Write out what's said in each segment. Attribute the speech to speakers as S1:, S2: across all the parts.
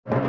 S1: What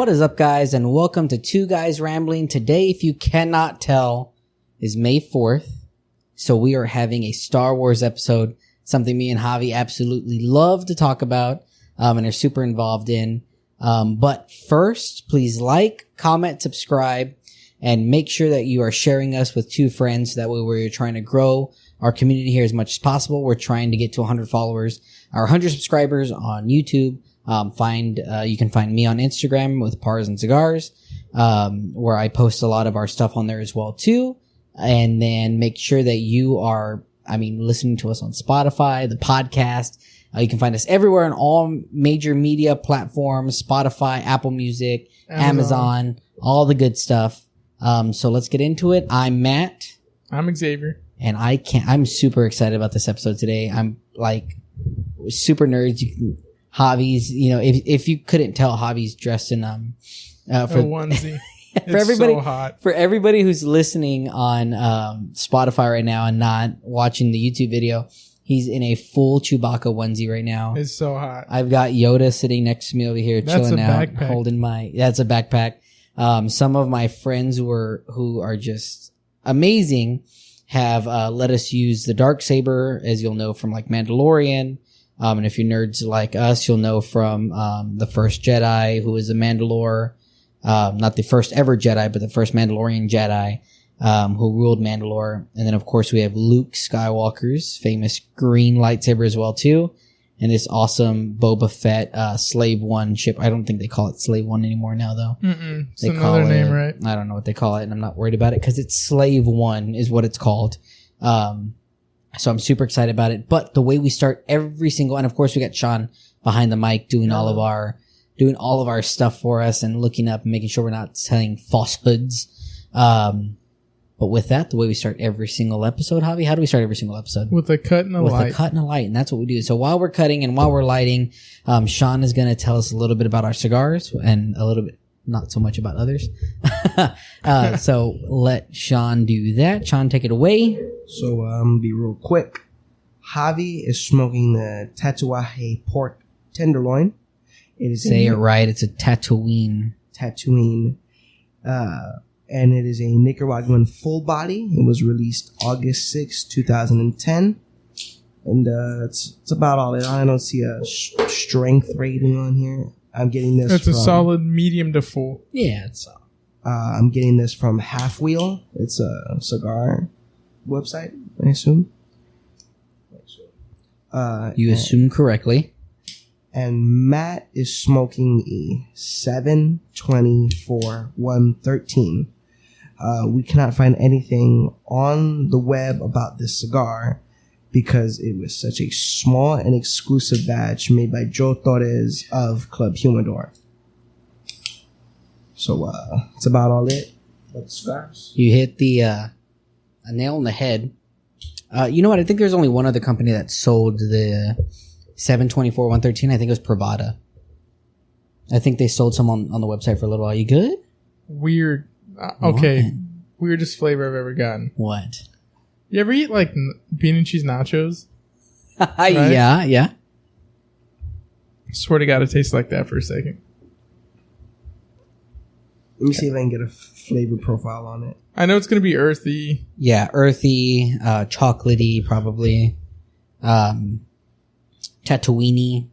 S1: is up, guys, and welcome to Two Guys Rambling. Today, if you cannot tell, is May 4th, so we are having a Star Wars episode, something me and Javi absolutely love to talk about and are super involved in. But first, please like, comment, subscribe, and make sure that you are sharing us with two friends. That way we're trying to grow our community here as much as possible. We're trying to get to 100 followers, or 100 subscribers on YouTube. You can find me on Instagram with Pars and Cigars, where I post a lot of our stuff on there as well too. And then make sure that you are, listening to us on Spotify, the podcast. You can find us everywhere on all major media platforms, Spotify, Apple Music, Amazon, all the good stuff. So let's get into it. I'm Matt.
S2: I'm Xavier.
S1: And I'm super excited about this episode today. I'm like super nerds. Javi's, if you couldn't tell, Javi's dressed in
S2: a onesie.
S1: For everybody,
S2: so hot.
S1: For everybody who's listening on Spotify right now and not watching the YouTube video, he's in a full Chewbacca onesie right now.
S2: It's so hot.
S1: I've got Yoda sitting next to me over here, chilling out, holding that's a backpack. Some of my friends who are just amazing have let us use the Darksaber, as you'll know from like Mandalorian. And if you're nerds like us, you'll know from the first Jedi, who was a Mandalore, not the first ever Jedi, but the first Mandalorian Jedi, who ruled Mandalore. And then, of course, we have Luke Skywalker's famous green lightsaber as well, too. And this awesome Boba Fett Slave One ship. I don't think they call it Slave One anymore now, though.
S2: It's another name, right?
S1: I don't know what they call it, and I'm not worried about it because it's Slave One is what it's called. So I'm super excited about it. But the way we start every single, and of course we got Sean behind the mic doing all of our stuff for us and looking up and making sure we're not saying falsehoods. But with that, the way we start every single episode, Javi, how do we start every single episode?
S2: With a cut and a light.
S1: With a cut and a light, and that's what we do. So while we're cutting and while we're lighting, Sean is going to tell us a little bit about our cigars and a little bit, not so much about others. So let Sean do that. Sean, take it away.
S3: So be real quick. Javi is smoking the Tatuaje pork tenderloin.
S1: Say it right. It's a Tatooine.
S3: And it is a Nicaraguan full body. It was released August 6, 2010. And it's about all it. I don't see a strength rating on here. I'm getting this
S2: It's a solid medium to full.
S1: Yeah,
S3: I'm getting this from Half Wheel. It's a cigar website, I assume.
S1: You assume correctly.
S3: And Matt is smoking a 7/24/113. We cannot find anything on the web about this cigar because it was such a small and exclusive batch made by Joe Torres of Club Humidor. So that's about all it. Cigars.
S1: You hit a nail on the head. You know what? I think there's only one other company that sold the 7/24/113. I think it was Pravada. I think they sold some on the website for a little while. You good?
S2: Weird. Okay. What? Weirdest flavor I've ever gotten.
S1: What?
S2: You ever eat like bean and cheese nachos?
S1: Yeah, yeah.
S2: Swear to God, it tastes like that for a second.
S3: Let me see if I can get a flavor profile on it.
S2: I know it's going to be earthy.
S1: Yeah, earthy, chocolatey, probably. Tatooine-y.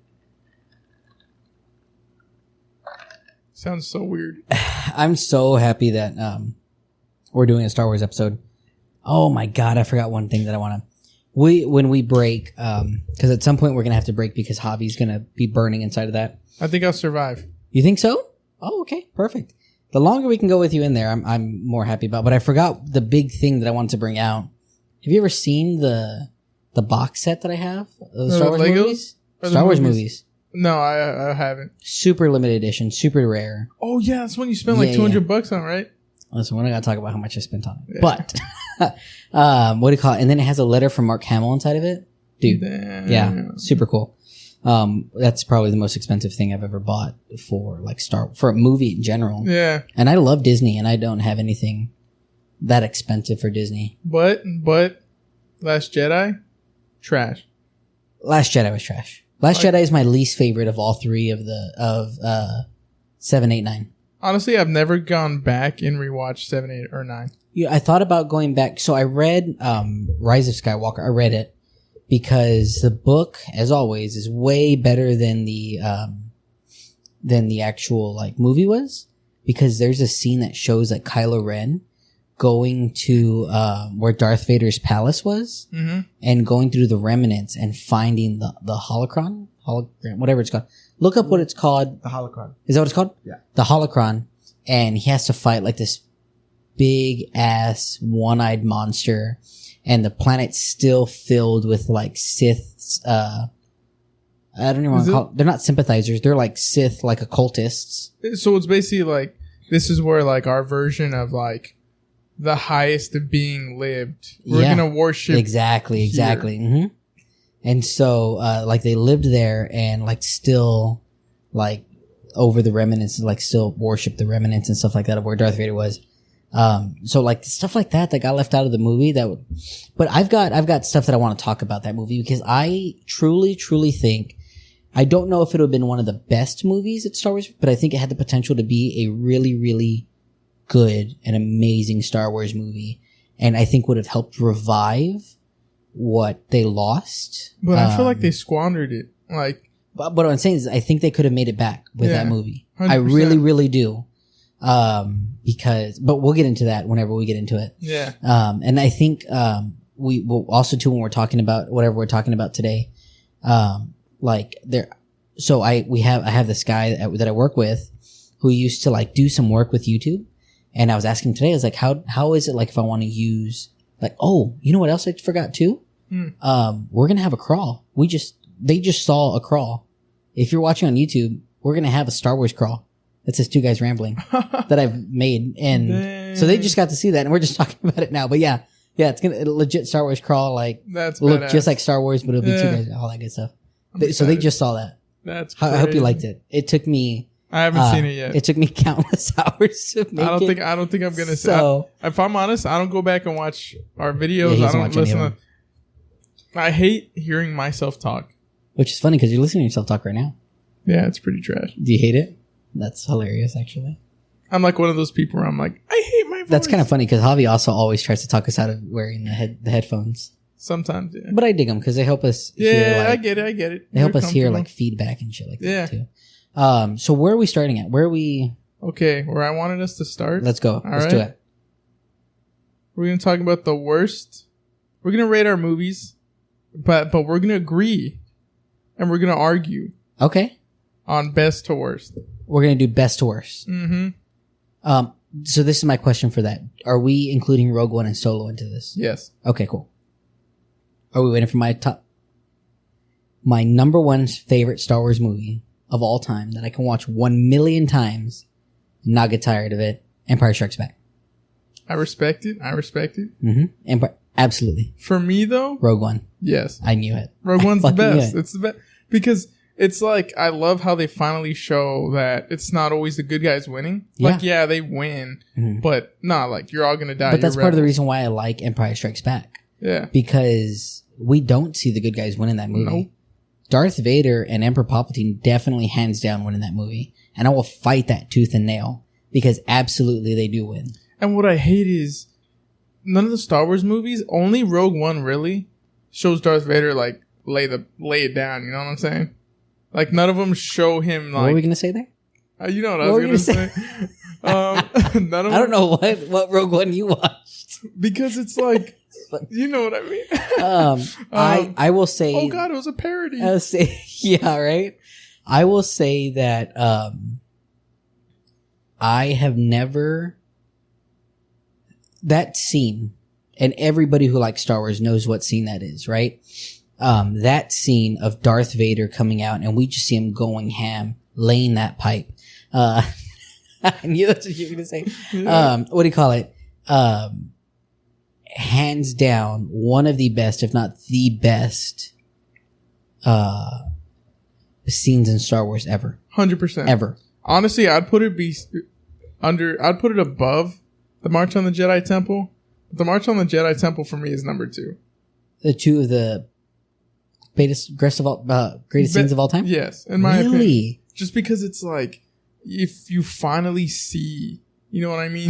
S2: Sounds so weird.
S1: I'm so happy that we're doing a Star Wars episode. Oh my God, I forgot one thing that I want to... When we break, because at some point we're going to have to break because Javi's going to be burning inside of that.
S2: I think I'll survive.
S1: You think so? Oh, okay. Perfect. The longer we can go with you in there, I'm more happy about. But I forgot the big thing that I wanted to bring out. Have you ever seen the box set that I have? The Star Wars
S2: Legos?
S1: movies? Star Wars movies.
S2: No, I haven't.
S1: Super limited edition, super rare.
S2: Oh, yeah. That's when you spent like $200 on, right?
S1: Listen, we're not going to talk about how much I spent on it. Yeah. But, what do you call it? And then it has a letter from Mark Hamill inside of it. Dude. Damn. Yeah. Super cool. That's probably the most expensive thing I've ever bought for for a movie in general.
S2: Yeah.
S1: And I love Disney and I don't have anything that expensive for Disney.
S2: But Last Jedi, trash.
S1: Last Jedi was trash. Last Jedi is my least favorite of all three of 7, 8, 9.
S2: Honestly, I've never gone back and rewatched 7, 8, or 9.
S1: Yeah, I thought about going back. So I read Rise of Skywalker. I read it because the book, as always, is way better than the actual like movie was. Because there's a scene that shows like Kylo Ren going to where Darth Vader's palace was, and going through the remnants and finding the hologram, whatever it's called. Look up what it's called.
S3: The holocron.
S1: Is that what it's called?
S3: Yeah.
S1: The holocron. And he has to fight like this big ass one-eyed monster. And the planet's still filled with like Sith, I don't even want to call it. They're not sympathizers. They're like Sith, like occultists.
S2: So it's basically like, this is where like our version of like the highest of being lived. We're going to worship.
S1: Exactly. Mm-hmm. And so, like they lived there and like still like over the remnants, like still worship the remnants and stuff like that of where Darth Vader was. So like stuff like that got left out of the movie but I've got stuff that I want to talk about that movie because I truly think, I don't know if it would have been one of the best movies at Star Wars, but I think it had the potential to be a really, really good and amazing Star Wars movie. And I think would have helped revive what they lost.
S2: But I feel like they squandered it. Like,
S1: but what I'm saying is I think they could have made it back with that movie. 100%. I really, really do. But we'll get into that whenever we get into it.
S2: Yeah.
S1: And I think, we will also too, when we're talking about whatever we're talking about today, I have this guy that I work with who used to like do some work with YouTube. And I was asking him today, I was like, how is it like if I want to use like, oh, you know what else I forgot too? We're going to have a crawl. They just saw a crawl. If you're watching on YouTube, we're going to have a Star Wars crawl. That says Two Guys Rambling that I've made. And so they just got to see that and we're just talking about it now. But yeah, it's going to legit Star Wars crawl. Like
S2: that's
S1: look
S2: badass.
S1: Just like Star Wars, but it'll be Two Guys, all that good stuff. So they just saw that.
S2: That's
S1: I hope you liked it. It took me,
S2: I haven't seen it yet.
S1: It took me countless hours to make it.
S2: I don't think I'm gonna. If I'm honest, I don't go back and watch our videos. I don't listen to. I hate hearing myself talk.
S1: Which is funny because you're listening to yourself talk right now.
S2: Yeah, it's pretty trash.
S1: Do you hate it? That's hilarious, actually.
S2: I'm like one of those people where I'm like, I hate my voice.
S1: That's kind of funny because Javi also always tries to talk us out of wearing the headphones.
S2: Sometimes, yeah.
S1: But I dig them because they help us.
S2: Yeah, hear, like, I get it.
S1: They help us hear like feedback and shit like that too. So where are we starting at? Where are we?
S2: Okay, where I wanted us to start.
S1: Let's go. Let's do it.
S2: We're gonna talk about the worst. We're gonna rate our movies, but we're gonna agree, and we're gonna argue.
S1: Okay.
S2: On best to worst.
S1: We're gonna do best to worst.
S2: Mm-hmm.
S1: So this is my question for that. Are we including Rogue One and Solo into this?
S2: Yes.
S1: Okay, cool. Are we waiting for my top? My number one favorite Star Wars movie of all time that I can watch 1,000,000 times, not get tired of it. Empire Strikes Back.
S2: I respect it.
S1: Mm-hmm. Absolutely.
S2: For me though,
S1: Rogue One.
S2: Yes.
S1: I knew it.
S2: Rogue One's the best. It's the best because it's like, I love how they finally show that it's not always the good guys winning.
S1: Yeah.
S2: Like, yeah, they win, but like you're all going to die.
S1: But that's part of the reason why I like Empire Strikes Back.
S2: Yeah.
S1: Because we don't see the good guys win in that movie.
S2: Nope.
S1: Darth Vader and Emperor Palpatine definitely hands down win in that movie. And I will fight that tooth and nail because absolutely they do win.
S2: And what I hate is none of the Star Wars movies, only Rogue One really shows Darth Vader like lay it down. You know what I'm saying? Like none of them show him like.
S1: What were we going to say there?
S2: You know what I was going to say. None of
S1: I don't know what Rogue One you watched.
S2: Because it's like, you know what I mean?
S1: I will say.
S2: Oh God, it was a parody.
S1: I'll say, yeah, right. I will say that I have never that scene, and everybody who likes Star Wars knows what scene that is, right? That scene of Darth Vader coming out, and we just see him going ham, laying that pipe. I knew that's what you were going to say.
S2: Yeah.
S1: What do you call it? Hands down, one of the best, if not the best, scenes in Star Wars ever.
S2: 100%.
S1: Ever.
S2: Honestly, I'd put it above the March on the Jedi Temple. The March on the Jedi Temple for me is number 2.
S1: The two of the greatest scenes of all time?
S2: Yes, in my opinion.
S1: Really?
S2: Just because it's like, if you finally see, you know what I mean?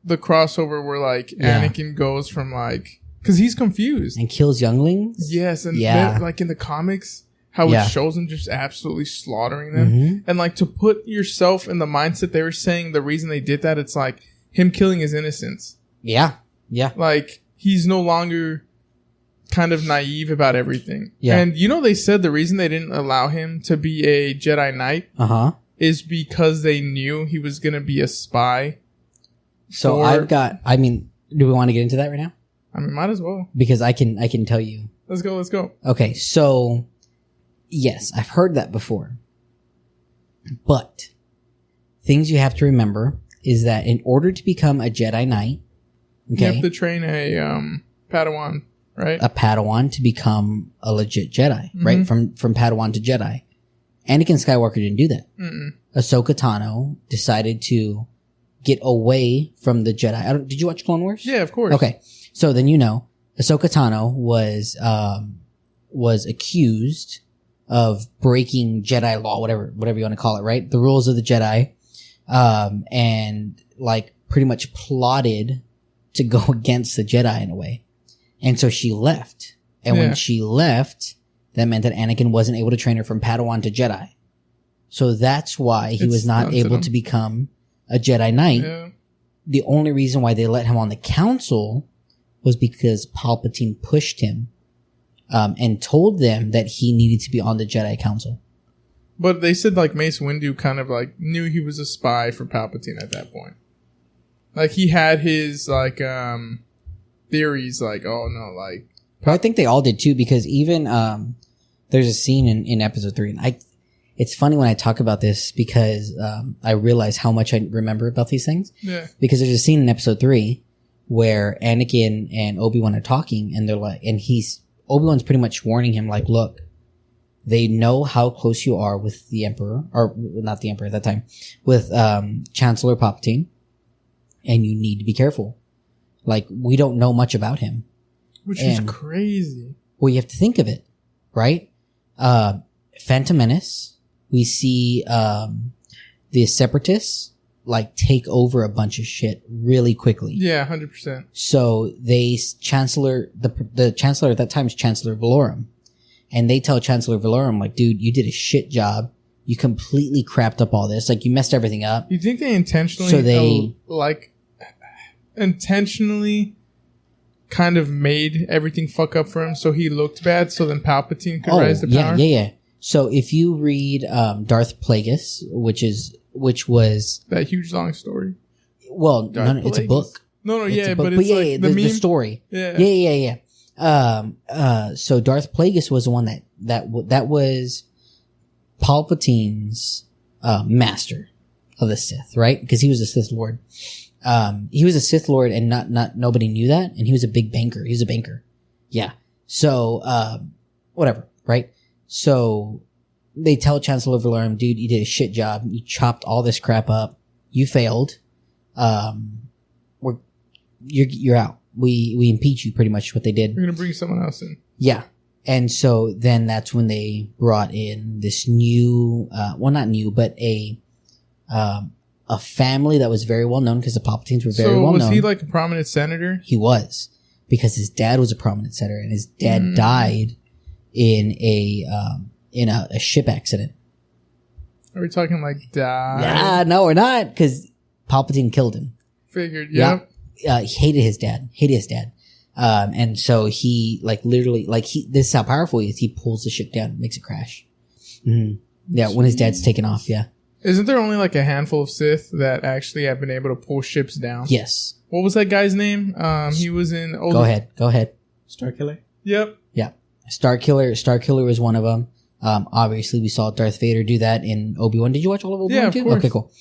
S2: The crossover where like Anakin goes from like, because he's confused.
S1: And kills younglings?
S2: Yes, and then, like in the comics, how it shows him just absolutely slaughtering them.
S1: Mm-hmm.
S2: And like to put yourself in the mindset they were saying the reason they did that, it's like him killing his innocence.
S1: Yeah. Yeah.
S2: Like he's no longer kind of naive about everything.
S1: Yeah.
S2: And you know, they said the reason they didn't allow him to be a Jedi Knight is because they knew he was going to be a spy.
S1: So do we want to get into that right now?
S2: I mean, might as well.
S1: Because I can tell you.
S2: Let's go.
S1: Okay. So yes, I've heard that before. But things you have to remember is that in order to become a Jedi Knight,
S2: you have to train a Padawan, right?
S1: A Padawan to become a legit Jedi, right? From Padawan to Jedi. Anakin Skywalker didn't do that. Ahsoka Tano decided to get away from the Jedi. Did you watch Clone Wars?
S2: Yeah, of course.
S1: Okay. So then Ahsoka Tano was accused of breaking Jedi law, whatever you want to call it, right? The rules of the Jedi. And like pretty much plotted to go against the Jedi in a way. And so she left. And when she left, that meant that Anakin wasn't able to train her from Padawan to Jedi. So that's why he was not able to become a Jedi Knight.
S2: Yeah.
S1: The only reason why they let him on the council was because Palpatine pushed him and told them that he needed to be on the Jedi Council.
S2: But they said like Mace Windu kind of like knew he was a spy for Palpatine at that point. Like he had his like theories like, oh no, like.
S1: But I think they all did too, because even there's a scene in episode 3, and it's funny when I talk about this because I realize how much I remember about these things.
S2: Yeah.
S1: Because there's a scene in episode 3 where Anakin and Obi-Wan are talking, and they're like, and Obi-Wan's pretty much warning him like, look, they know how close you are with the Emperor, or not the Emperor at that time, with Chancellor Palpatine, and you need to be careful. Like, we don't know much about him.
S2: Which is crazy.
S1: Well, you have to think of it, right? Phantom Menace, we see the Separatists like take over a bunch of shit really quickly.
S2: Yeah, 100%.
S1: So the Chancellor at that time is Chancellor Valorum. And they tell Chancellor Valorum, like, dude, you did a shit job. You completely crapped up all this. Like, you messed everything up.
S2: You think they intentionally, intentionally kind of made everything fuck up for him so he looked bad so then Palpatine could rise to power?
S1: Yeah. So if you read Darth Plagueis, which was...
S2: That huge long story.
S1: Well, no, it's a book.
S2: No,
S1: it's
S2: yeah, but it's like
S1: the story.
S2: Yeah.
S1: So Darth Plagueis was the one that was Palpatine's master of the Sith, right? Because he was a Sith Lord. He was a Sith Lord, and not nobody knew that. And he was a big banker. He was a banker. Yeah. So whatever, right? So they tell Chancellor Valorum, dude, you did a shit job. You chopped all this crap up. You failed. You're out. we impeach you, pretty much what they did.
S2: We're gonna bring someone else in.
S1: Yeah. And so then that's when they brought in this new, well, not new, but a family that was very well known because the Palpatines were very well known.
S2: So was he like a prominent senator?
S1: He was, because his dad was a prominent senator, and his dad died in a ship accident.
S2: Are we talking like die?
S1: Yeah, no, we're not, because Palpatine killed him.
S2: Figured, yeah.
S1: He hated his dad. And so he, like, literally, like, this is how powerful he is. He pulls the ship down, makes it crash. Mm-hmm. Yeah, when his dad's taken off, yeah.
S2: Isn't there only like a handful of Sith that actually have been able to pull ships down?
S1: Yes.
S2: What was that guy's name? He was in...
S1: Go ahead.
S3: Starkiller?
S2: Yep.
S1: Yeah. Starkiller was one of them. Obviously, we saw Darth Vader do that in Obi-Wan. Did you watch all of Obi-Wan too?
S2: Of course.
S1: Okay, cool.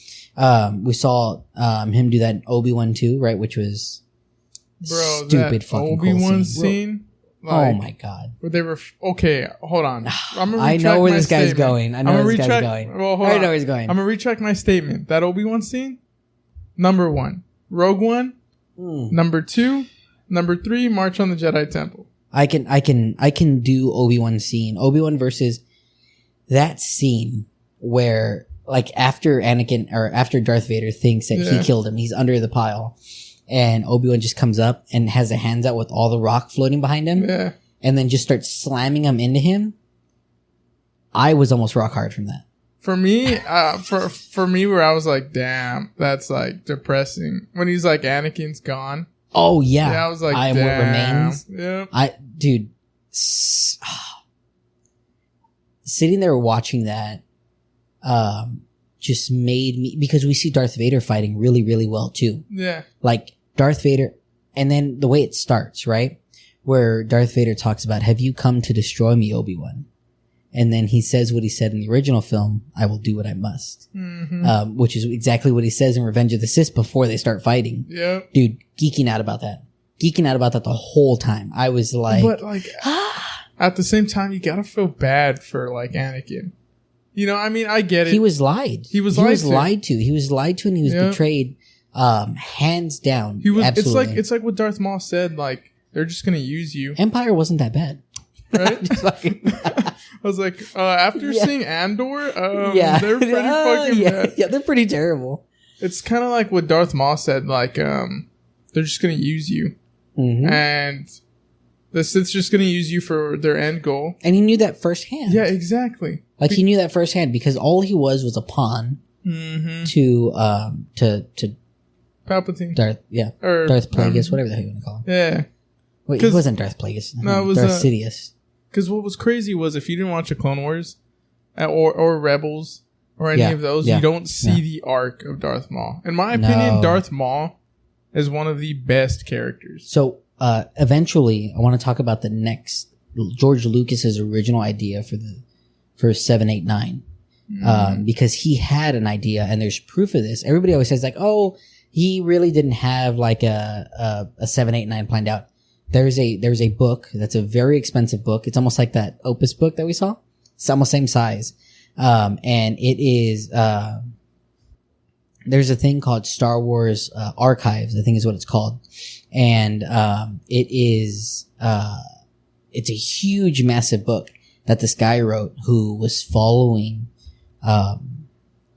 S1: We saw him do that in Obi-Wan too, right? Which was stupid fucking
S2: Obi-Wan
S1: cool
S2: scene.
S1: Oh my god!
S2: Where they were okay. Hold on.
S1: I know where this guy's going. I know where this guy's going.
S2: Well, hold
S1: I
S2: on.
S1: know where he's going.
S2: I'm gonna retract my statement. That Obi-Wan scene. Number 1, Rogue One. Number 2, number 3, March on the Jedi Temple.
S1: I can do Obi-Wan scene. Obi-Wan versus that scene where, like, after Darth Vader thinks that he killed him, he's under the pile, and Obi-Wan just comes up and has the hands out with all the rock floating behind him, and then just starts slamming them into him. I was almost rock hard from that.
S2: For me, for me, where I was like, damn, that's like depressing. When he's like, Anakin's gone.
S1: Oh yeah.
S2: Yeah, I was like,
S1: I am
S2: damn.
S1: what remains.
S2: Yeah.
S1: Dude, sitting there watching that, just made me, because we see Darth Vader fighting really, really well too.
S2: Yeah.
S1: Like Darth Vader, and then the way it starts, right? Where Darth Vader talks about, "Have you come to destroy me, Obi-Wan?" And then he says what he said in the original film, "I will do what I must." Mm-hmm. Which is exactly what he says in Revenge of the Sith before they start fighting.
S2: Yeah.
S1: Dude, geeking out about that the whole time. I was like,
S2: but like, at the same time, you gotta feel bad for like Anakin. You know, I mean, I get it.
S1: He was lied. He was lied to. He was lied to, and he was betrayed. Hands down.
S2: He was.
S1: Absolutely.
S2: It's like what Darth Maul said. Like, they're just gonna use you.
S1: Empire wasn't that bad.
S2: Right? I was like, after seeing Andor, they're pretty fucking bad.
S1: Yeah, they're pretty terrible.
S2: It's kind of like what Darth Maul said, like, they're just going to use you. Mm-hmm. And the Sith's just going to use you for their end goal.
S1: And he knew that firsthand.
S2: Yeah, exactly.
S1: Like, he knew that firsthand because all he was a pawn to
S2: Palpatine.
S1: Darth Plagueis, whatever the hell you want to call him.
S2: Yeah.
S1: Wait, he wasn't Darth Plagueis.
S2: No, it was
S1: Darth Sidious.
S2: Because what was crazy was if you didn't watch the Clone Wars or Rebels or any of those, you don't see the arc of Darth Maul. In my opinion, Darth Maul is one of the best characters.
S1: So eventually, I want to talk about the next George Lucas's original idea for 7, 8, 9, because he had an idea, and there's proof of this. Everybody always says like, "Oh, he really didn't have like a 7, 8, 9 planned out." There's a book that's a very expensive book. It's almost like that Opus book that we saw. It's almost same size. And it is, there's a thing called Star Wars, Archives, I think is what it's called. And, it is, it's a huge, massive book that this guy wrote who was following,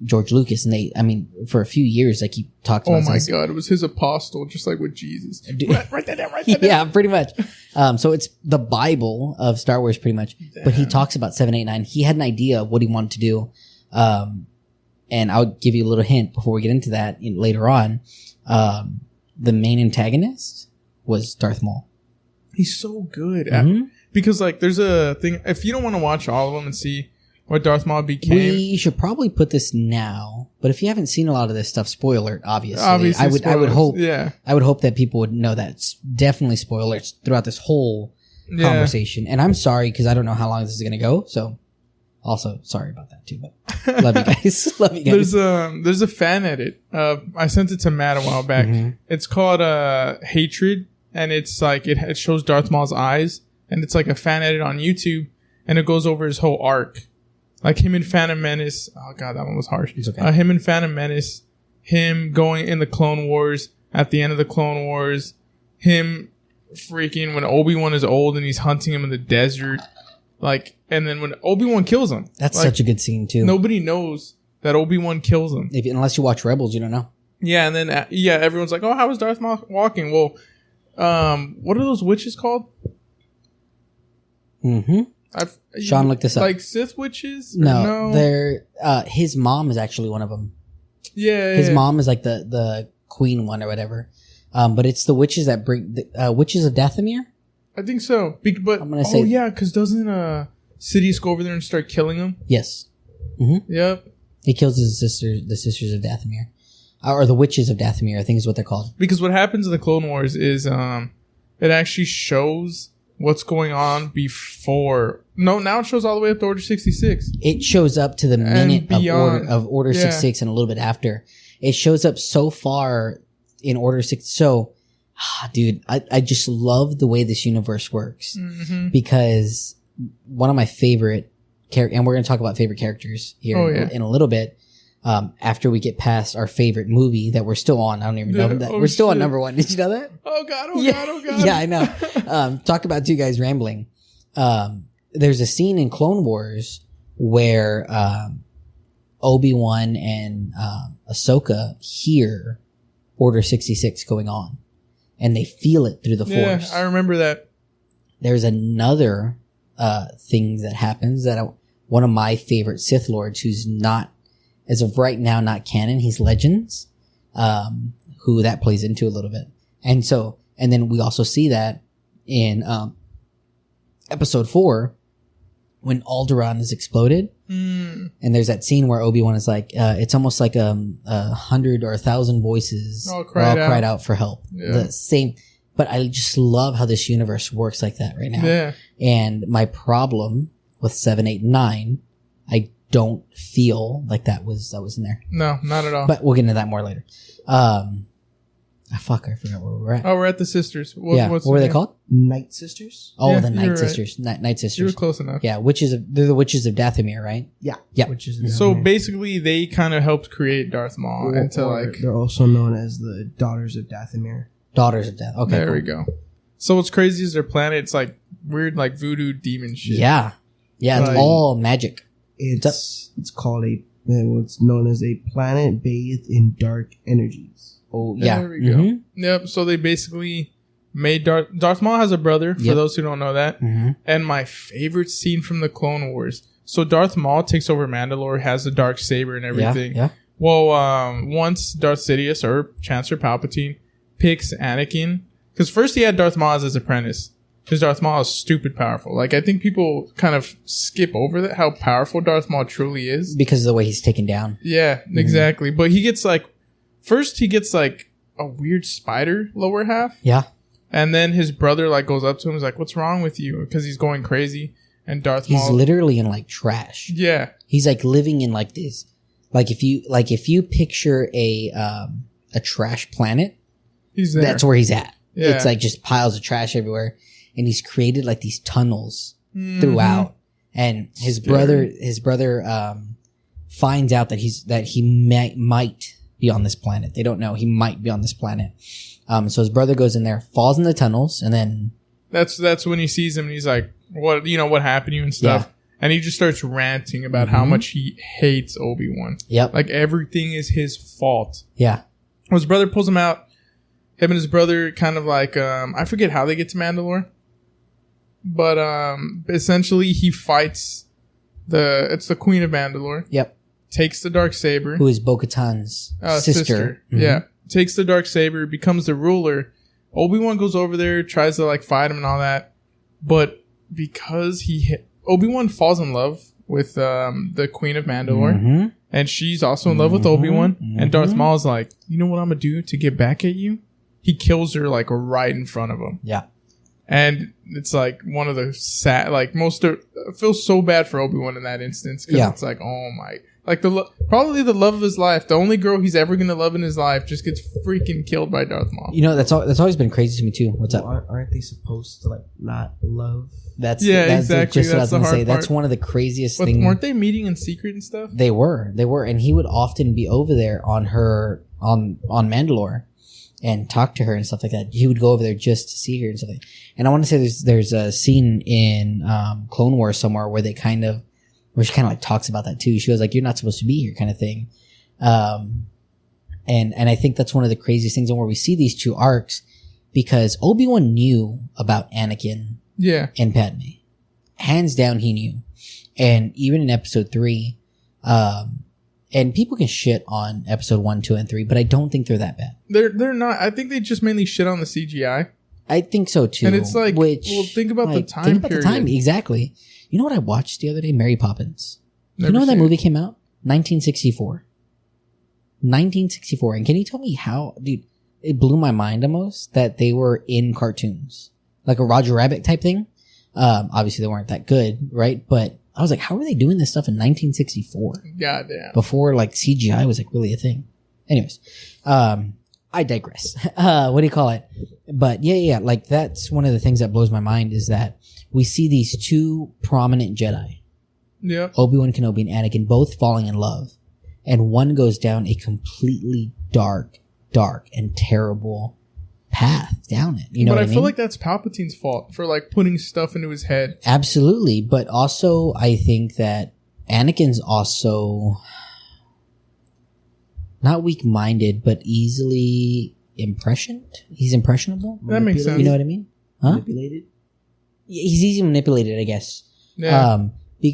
S1: George Lucas, and for a few years, like, he talked about.
S2: Oh my God, it was his apostle, just like with Jesus. Write that down.
S1: Yeah, pretty much. So it's the Bible of Star Wars, pretty much. Damn. But he talks about 7, 8, 9. He had an idea of what he wanted to do, and I'll give you a little hint before we get into that later on. The main antagonist was Darth Maul.
S2: He's so good because, like, there's a thing. If you don't want to watch all of them and see what Darth Maul became,
S1: we should probably put this now. But if you haven't seen a lot of this stuff, spoiler, obviously I would hope that people would know that. It's definitely spoilers throughout this whole conversation. And I'm sorry because I don't know how long this is going to go. So, also sorry about that too. But love you guys. Love you guys.
S2: There's a fan edit. I sent it to Matt a while back. Mm-hmm. It's called Hatred, and it's like it shows Darth Maul's eyes, and it's like a fan edit on YouTube, and it goes over his whole arc. Like him in Phantom Menace. Oh God, that one was harsh.
S1: It's okay.
S2: Him in Phantom Menace. Him going in the Clone Wars. At the end of the Clone Wars. him freaking when Obi-Wan is old and he's hunting him in the desert. Like, and then when Obi-Wan kills him.
S1: That's
S2: like,
S1: such a good scene, too.
S2: Nobody knows that Obi-Wan kills him.
S1: Unless you watch Rebels, you don't know.
S2: Yeah, and then, everyone's like, oh, how was Darth Maul walking? Well, what are those witches called?
S1: Mm-hmm. Sean looked this up.
S2: Like Sith witches?
S1: No, they're his mom is actually one of them.
S2: Yeah,
S1: his mom is like the queen one or whatever. But it's the witches that bring the witches of Dathomir.
S2: I think so. But
S1: I'm gonna say,
S2: because doesn't Sidious go over there and start killing them?
S1: Yes. Mm-hmm.
S2: Yep.
S1: He kills his sisters, the sisters of Dathomir, or the witches of Dathomir. I think is what they're called.
S2: Because what happens in the Clone Wars is it actually shows what's going on before. No, now it shows all the way up to Order 66.
S1: It shows up to the minute of Order 66 and a little bit after. It shows up so far in Order 6. So, dude, I just love the way this universe works.
S2: Mm-hmm.
S1: Because one of my favorite characters, and we're going to talk about favorite characters here in a little bit, after we get past our favorite movie that we're still on. I don't even know that. We're still on number 1. Did you know that?
S2: Oh, God. Oh, God. Oh, God.
S1: Yeah, I know. Talk about two guys rambling. There's a scene in Clone Wars where Obi-Wan and Ahsoka hear Order 66 going on. And they feel it through the Force.
S2: Yeah, I remember that.
S1: There's another thing that happens that one of my favorite Sith Lords, who's not, as of right now, not canon. He's Legends, who that plays into a little bit. And then we also see that in Episode 4 when Alderaan is exploded. And there's that scene where Obi-Wan is like, it's almost like 100 or 1,000 voices all cried out for help.
S2: Yeah.
S1: The same, but I just love how this universe works like that right now.
S2: Yeah.
S1: And my problem with 7, 8, 9, I don't feel like that was in there.
S2: No, not at all.
S1: But we'll get into that more later. I forgot where we're at.
S2: Oh, we're at the sisters.
S1: What were they called?
S3: Night Sisters.
S1: Oh,
S2: Yeah,
S1: the Night
S2: you're
S1: Sisters. Night Sisters.
S2: You were close enough.
S1: Yeah, they're the witches of Dathomir, right?
S3: Yeah.
S1: Yeah.
S3: Witches.
S2: So basically, they kind of helped create Darth Maul
S3: they're also known as the Daughters of Dathomir.
S1: Daughters of Death. Okay,
S2: there
S1: cool.
S2: we go. So what's crazy is their planet. It's like weird, like voodoo demon shit.
S1: Yeah, it's
S2: Like-
S1: all magic.
S3: It's called what's known as a planet bathed in dark energies.
S1: Oh, yeah.
S2: There we go. Yep. So they basically made Darth Maul has a brother, for those who don't know that.
S1: Mm-hmm.
S2: And my favorite scene from the Clone Wars. So Darth Maul takes over Mandalore, has the dark saber and everything.
S1: Yeah.
S2: Well, once Darth Sidious or Chancellor Palpatine picks Anakin, because first he had Darth Maul as his apprentice, because Darth Maul is stupid powerful. Like, I think people kind of skip over that, how powerful Darth Maul truly is.
S1: Because of the way he's taken down.
S2: Yeah, exactly. But he gets first he gets a weird spider lower half.
S1: Yeah.
S2: And then his brother goes up to him and is like, what's wrong with you? Because he's going crazy. And Darth Maul.
S1: He's literally in trash.
S2: Yeah.
S1: He's living in this. If you picture a trash planet,
S2: He's there.
S1: that's where he's at.
S2: Yeah.
S1: It's just piles of trash everywhere. And he's created these tunnels throughout. And his brother finds out that he might be on this planet. They don't know. He might be on this planet. So his brother goes in there, falls in the tunnels, and then
S2: that's when he sees him and he's like, what happened to you and stuff.
S1: Yeah.
S2: And he just starts ranting about how much he hates Obi-Wan.
S1: Yep.
S2: Everything is his fault.
S1: Yeah.
S2: His brother pulls him out. Him and his brother kind of I forget how they get to Mandalore. But essentially he fights it's the Queen of Mandalore.
S1: Yep.
S2: Takes the darksaber.
S1: Who is Bo-Katan's sister. Mm-hmm.
S2: Yeah. Takes the darksaber, becomes the ruler. Obi-Wan goes over there, tries to fight him and all that. But because Obi-Wan falls in love with the Queen of Mandalore. And she's also in love with Obi-Wan. And Darth Maul's like, you know what I'm going to do to get back at you? He kills her right in front of him.
S1: Yeah.
S2: And it's one of the sad, I feel so bad for Obi-Wan in that instance. Because it's oh my, probably the love of his life. The only girl he's ever going to love in his life just gets freaking killed by Darth Maul.
S1: That's always been crazy to me too. What's up?
S3: Aren't they supposed to not love?
S1: That's
S2: exactly.
S1: Just what I was
S2: the
S1: going to
S2: hard
S1: say.
S2: part.
S1: That's one of the craziest things.
S2: Weren't they meeting in secret and stuff?
S1: They were, and he would often be over there on Mandalore, and talk to her and stuff like that. He would go over there just to see her and stuff like that. And I want to say there's a scene in Clone Wars somewhere where she kind of like talks about that too. She was like, "You're not supposed to be here," kind of thing. And I think that's one of the craziest things, and where we see these two arcs, because Obi-Wan knew about Anakin, and Padme, hands down, he knew. And even in Episode 3, and people can shit on Episode 1, 2, and 3, but I don't think they're that bad.
S2: They're not. I think they just mainly shit on the CGI.
S1: I think so too.
S2: And it's like, think about the time period.
S1: Exactly. You know what I watched the other day? Mary Poppins. You know when that movie came out? 1964. 1964. And can you tell me how, dude, it blew my mind almost that they were in cartoons. Like a Roger Rabbit type thing. Obviously they weren't that good, right? But I was like, how are they doing this stuff in 1964?
S2: Goddamn.
S1: Before like CGI was like really a thing. Anyways, I digress. What do you call it? But yeah. Like that's one of the things that blows my mind is that we see these two prominent Jedi.
S2: Yeah.
S1: Obi-Wan Kenobi and Anakin both falling in love. And one goes down a completely dark and terrible path down it. You know what I mean?
S2: Feel like that's Palpatine's fault for like putting stuff into his head.
S1: Absolutely. But also I think that Anakin's also not weak-minded, but easily impressioned. He's impressionable.
S2: That makes sense.
S1: You know what I mean? Huh?
S3: Manipulated?
S1: He's easily manipulated, I guess.
S2: Yeah.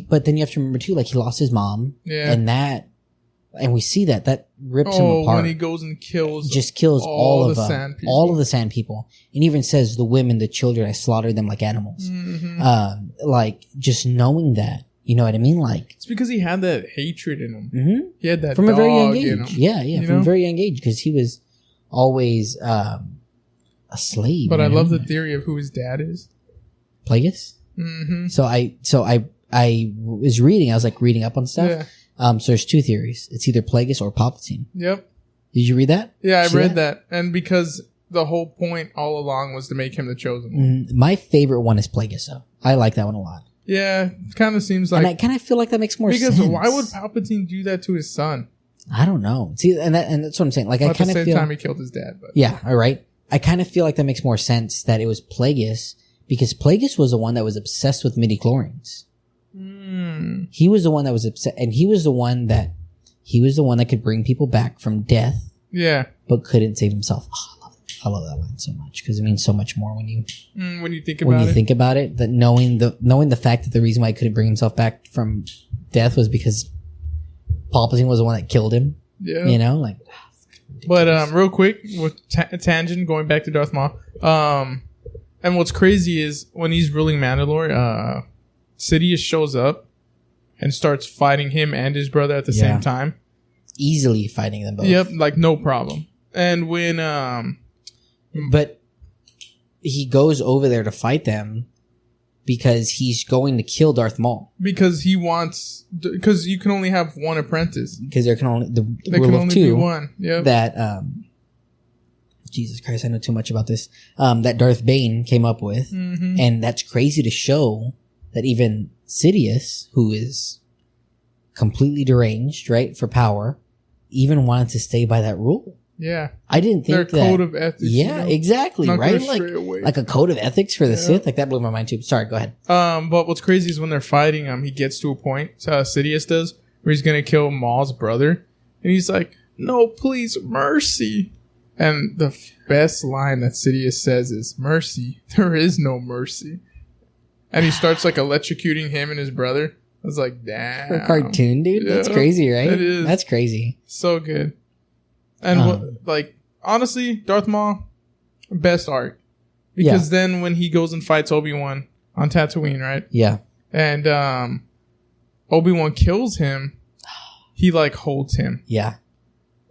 S1: But then you have to remember too, like he lost his mom.
S2: Yeah.
S1: And we see that rips him apart.
S2: When he goes and
S1: kills all of the sand people. And even says the women, the children, I slaughtered them like animals.
S2: Mm-hmm.
S1: Like just knowing that, you know what I mean? Like
S2: it's because he had that hatred in him.
S1: Mm-hmm.
S2: He had that
S1: from
S2: dog
S1: a very young
S2: in
S1: age.
S2: him.
S1: Yeah, from a very young age because he was always a slave.
S2: But I love the theory of who his dad is.
S1: Plagueis.
S2: Mm-hmm.
S1: So I was reading. I was like reading up on stuff.
S2: Yeah.
S1: So there's two theories. It's either Plagueis or Palpatine.
S2: Yep.
S1: Did you read that?
S2: Yeah, I read that. And because the whole point all along was to make him the chosen one.
S1: My favorite one is Plagueis, though. I like that one a lot.
S2: Yeah, kind of seems like...
S1: And I kind of feel like that makes more sense.
S2: Because why would Palpatine do that to his son?
S1: I don't know. See, and that's what I'm saying. Like, I kind of feel... At the same
S2: time, he killed his dad. But.
S1: Yeah, all right. I kind of feel like that makes more sense that it was Plagueis, because Plagueis was the one that was obsessed with midichlorians. He was the one that was upset, and he was the one that could bring people back from death.
S2: Yeah,
S1: but couldn't save himself. Oh, I love that line so much because it means so much more when you think about it. That knowing the fact that the reason why he couldn't bring himself back from death was because Palpatine was the one that killed him.
S2: Yeah,
S1: you know, like.
S2: But real quick with tangent going back to Darth Maul. And what's crazy is when he's ruling Mandalore, Sidious shows up and starts fighting him and his brother at the same time. Easily
S1: fighting them both.
S2: Yep, like no problem. And when
S1: but he goes over there to fight them because he's going to kill Darth Maul.
S2: Because you can only have one apprentice.
S1: Because there can only be
S2: one. Yeah.
S1: That Jesus Christ, I know too much about this. That Darth Bane came up with, and that's crazy to show that even Sidious, who is completely deranged, right, for power, even wanted to stay by that rule.
S2: Yeah,
S1: I didn't think
S2: their code of ethics.
S1: Yeah, exactly, right? Like a code of ethics for the Sith. Like that blew my mind too. Sorry, go ahead.
S2: But what's crazy is when they're fighting, he gets to a point, Sidious does, where he's gonna kill Maul's brother, and he's like, "No, please, mercy." And the best line that Sidious says is, "Mercy, there is no mercy." And he starts like electrocuting him and his brother. I was like, damn.
S1: For a cartoon, dude? Yeah, that's crazy, right?
S2: It is.
S1: That's crazy.
S2: So good. And honestly, Darth Maul, best arc. Because then when he goes and fights Obi-Wan on Tatooine, right?
S1: Yeah.
S2: And Obi-Wan kills him, he like holds him.
S1: Yeah.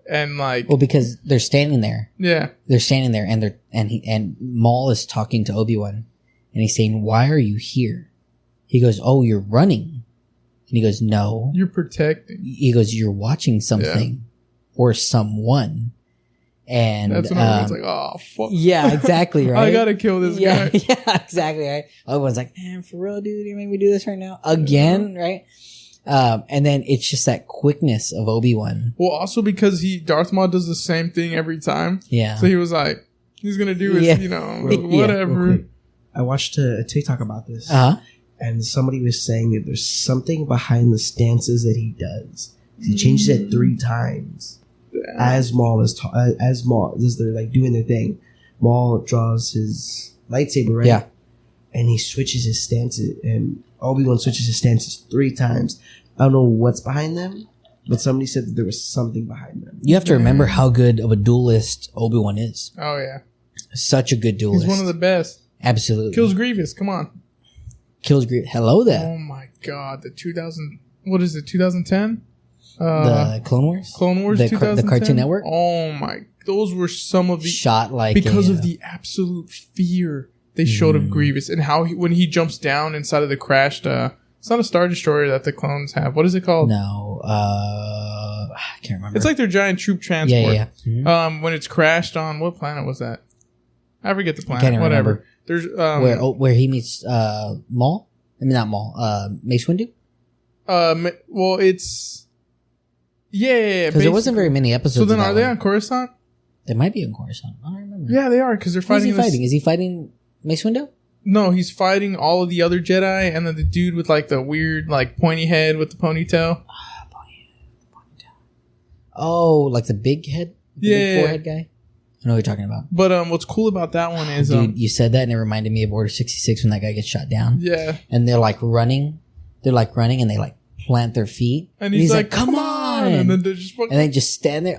S2: And like,
S1: well, because they're standing there.
S2: Yeah.
S1: They're standing there and Maul is talking to Obi-Wan. And he's saying, "Why are you here?" He goes, "Oh, you're running." And he goes, "No.
S2: You're protecting."
S1: He goes, "You're watching something or someone." And
S2: that's when everyone's like, "Oh, fuck."
S1: Yeah, exactly, right?
S2: I gotta kill this guy.
S1: Yeah, exactly, right? Everyone's like, "Man, for real, dude, you make me do this right now? Again?" Right? And then it's just that quickness of Obi-Wan.
S2: Well, also because Darth Maul does the same thing every time.
S1: Yeah.
S2: So he was like, he's gonna do his, whatever.
S3: Real quick. I watched a TikTok about this, and somebody was saying that there's something behind the stances that he does. He changes it 3 times. Damn. As Maul as they're like doing their thing, Maul draws his lightsaber, right? Yeah. And he switches his stances, and Obi-Wan switches his stances 3 times. I don't know what's behind them, but somebody said that there was something behind them.
S1: You have to remember how good of a duelist Obi-Wan is.
S2: Oh, yeah.
S1: Such a good duelist.
S2: He's one of the best.
S1: Absolutely.
S2: Kills Grievous. Come on.
S1: Kills Grievous. Hello there.
S2: Oh, my God. The 2010?
S1: The Clone Wars?
S2: Clone Wars 2010?
S1: The Cartoon Network?
S2: Oh, my. Those were some of the...
S1: Shot like
S2: because of the absolute fear they showed of Grievous and how when he jumps down inside of the crashed... it's not a Star Destroyer that the clones have. What is it called?
S1: No. I can't remember.
S2: It's like their giant troop transport.
S1: Yeah. Mm-hmm.
S2: When it's crashed on... What planet was that? I forget the planet.
S1: Can't
S2: Whatever.
S1: Remember.
S2: There's
S1: where he meets Maul? I mean, not Maul. Mace Windu?
S2: Well, it's... Yeah.
S1: Because there wasn't very many episodes.
S2: So then are they on Coruscant?
S1: They might be on Coruscant. I don't remember.
S2: Yeah, they are, because they're fighting...
S1: Is he fighting Mace Windu?
S2: No, he's fighting all of the other Jedi, and then the dude with like the weird, like pointy head with the ponytail.
S1: Ponytail. Oh, like the big head, big forehead guy. I know what you're talking about.
S2: But what's cool about that one is,
S1: dude, you said that, and it reminded me of Order 66 when that guy gets shot down.
S2: Yeah,
S1: and they're like running, and they like plant their feet,
S2: and he's like, "Come on!" And then
S1: they just stand there,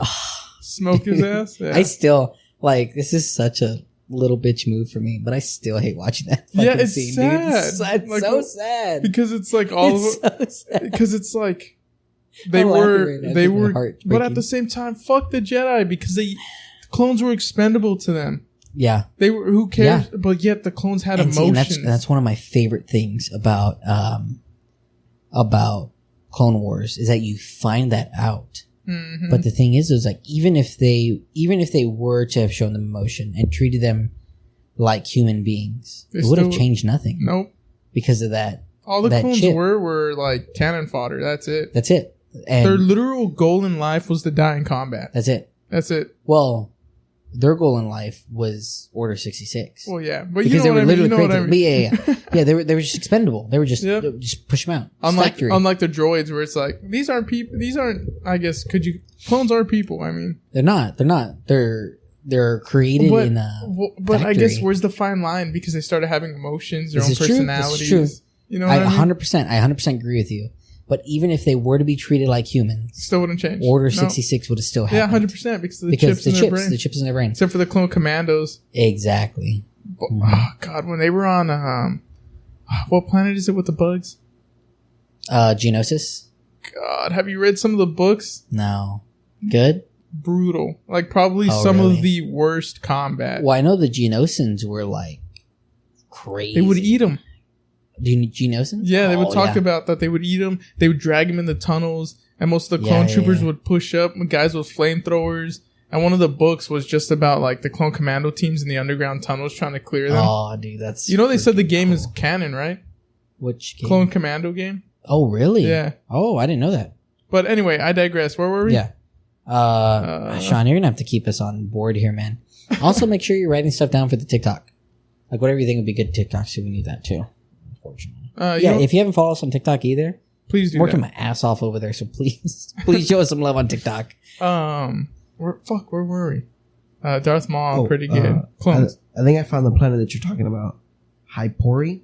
S2: smoke his ass. Yeah.
S1: I still like this is such a little bitch move for me, but I still hate watching that fucking scene,
S2: sad.
S1: Dude. It's like, so sad.
S2: Because it's like all because it's like they were but at the same time, fuck the Jedi, because the clones were expendable to them.
S1: Yeah.
S2: They were, who cares? Yeah. But yet the clones had emotions.
S1: See, that's one of my favorite things about Clone Wars is that you find that out. Mm-hmm. But the thing is like even if they were to have shown them emotion and treated them like human beings, it would have changed nothing.
S2: Nope.
S1: Because of that.
S2: All the clones were like cannon fodder. That's it.
S1: And
S2: their literal goal in life was to die in combat.
S1: That's it. Well, their goal in life was Order 66.
S2: Well, yeah, but
S1: because they were literally crazy. Yeah. They were just expendable. They were just just push them out.
S2: Unlike the droids, where it's like these aren't people. These aren't. I guess clones are people. I mean,
S1: they're not. They're created in a.
S2: But I guess where's the fine line, because they started having emotions, their own personalities.
S1: True.
S2: You know, what I mean?
S1: 100% agree with you. But even if they were to be treated like humans,
S2: still wouldn't change.
S1: Order 66 would have still happened.
S2: Yeah, 100%, because of the chips in their brain.
S1: The chips in their brain.
S2: Except for the clone commandos.
S1: Exactly.
S2: Oh, God, when they were on, what planet is it with the bugs?
S1: Geonosis.
S2: God, have you read some of the books?
S1: No. Good?
S2: Brutal. Like, probably some of the worst combat.
S1: Well, I know the Geonosians were, like, crazy.
S2: They would eat them.
S1: Do you need Geonosians?
S2: Yeah, they would talk about that. They would eat them. They would drag them in the tunnels, and most of the clone troopers would push up with guys with flamethrowers. And one of the books was just about like the clone commando teams in the underground tunnels trying to clear them.
S1: Oh, dude, that's
S2: they said the game is canon, right?
S1: Which game?
S2: Clone commando game.
S1: Oh, really?
S2: Yeah.
S1: Oh, I didn't know that.
S2: But anyway, I digress. Where were we?
S1: Yeah. Sean, you're gonna have to keep us on board here, man. Also, make sure you're writing stuff down for the TikTok. Like whatever you think would be good TikTok, so we need that too. Unfortunately. If you haven't followed us on TikTok either,
S2: please do.
S1: I'm working my ass off over there, so please show us some love on TikTok.
S2: Where were we? Darth Maul, pretty good. Clones.
S3: I think I found the planet that you're talking about. Hypori.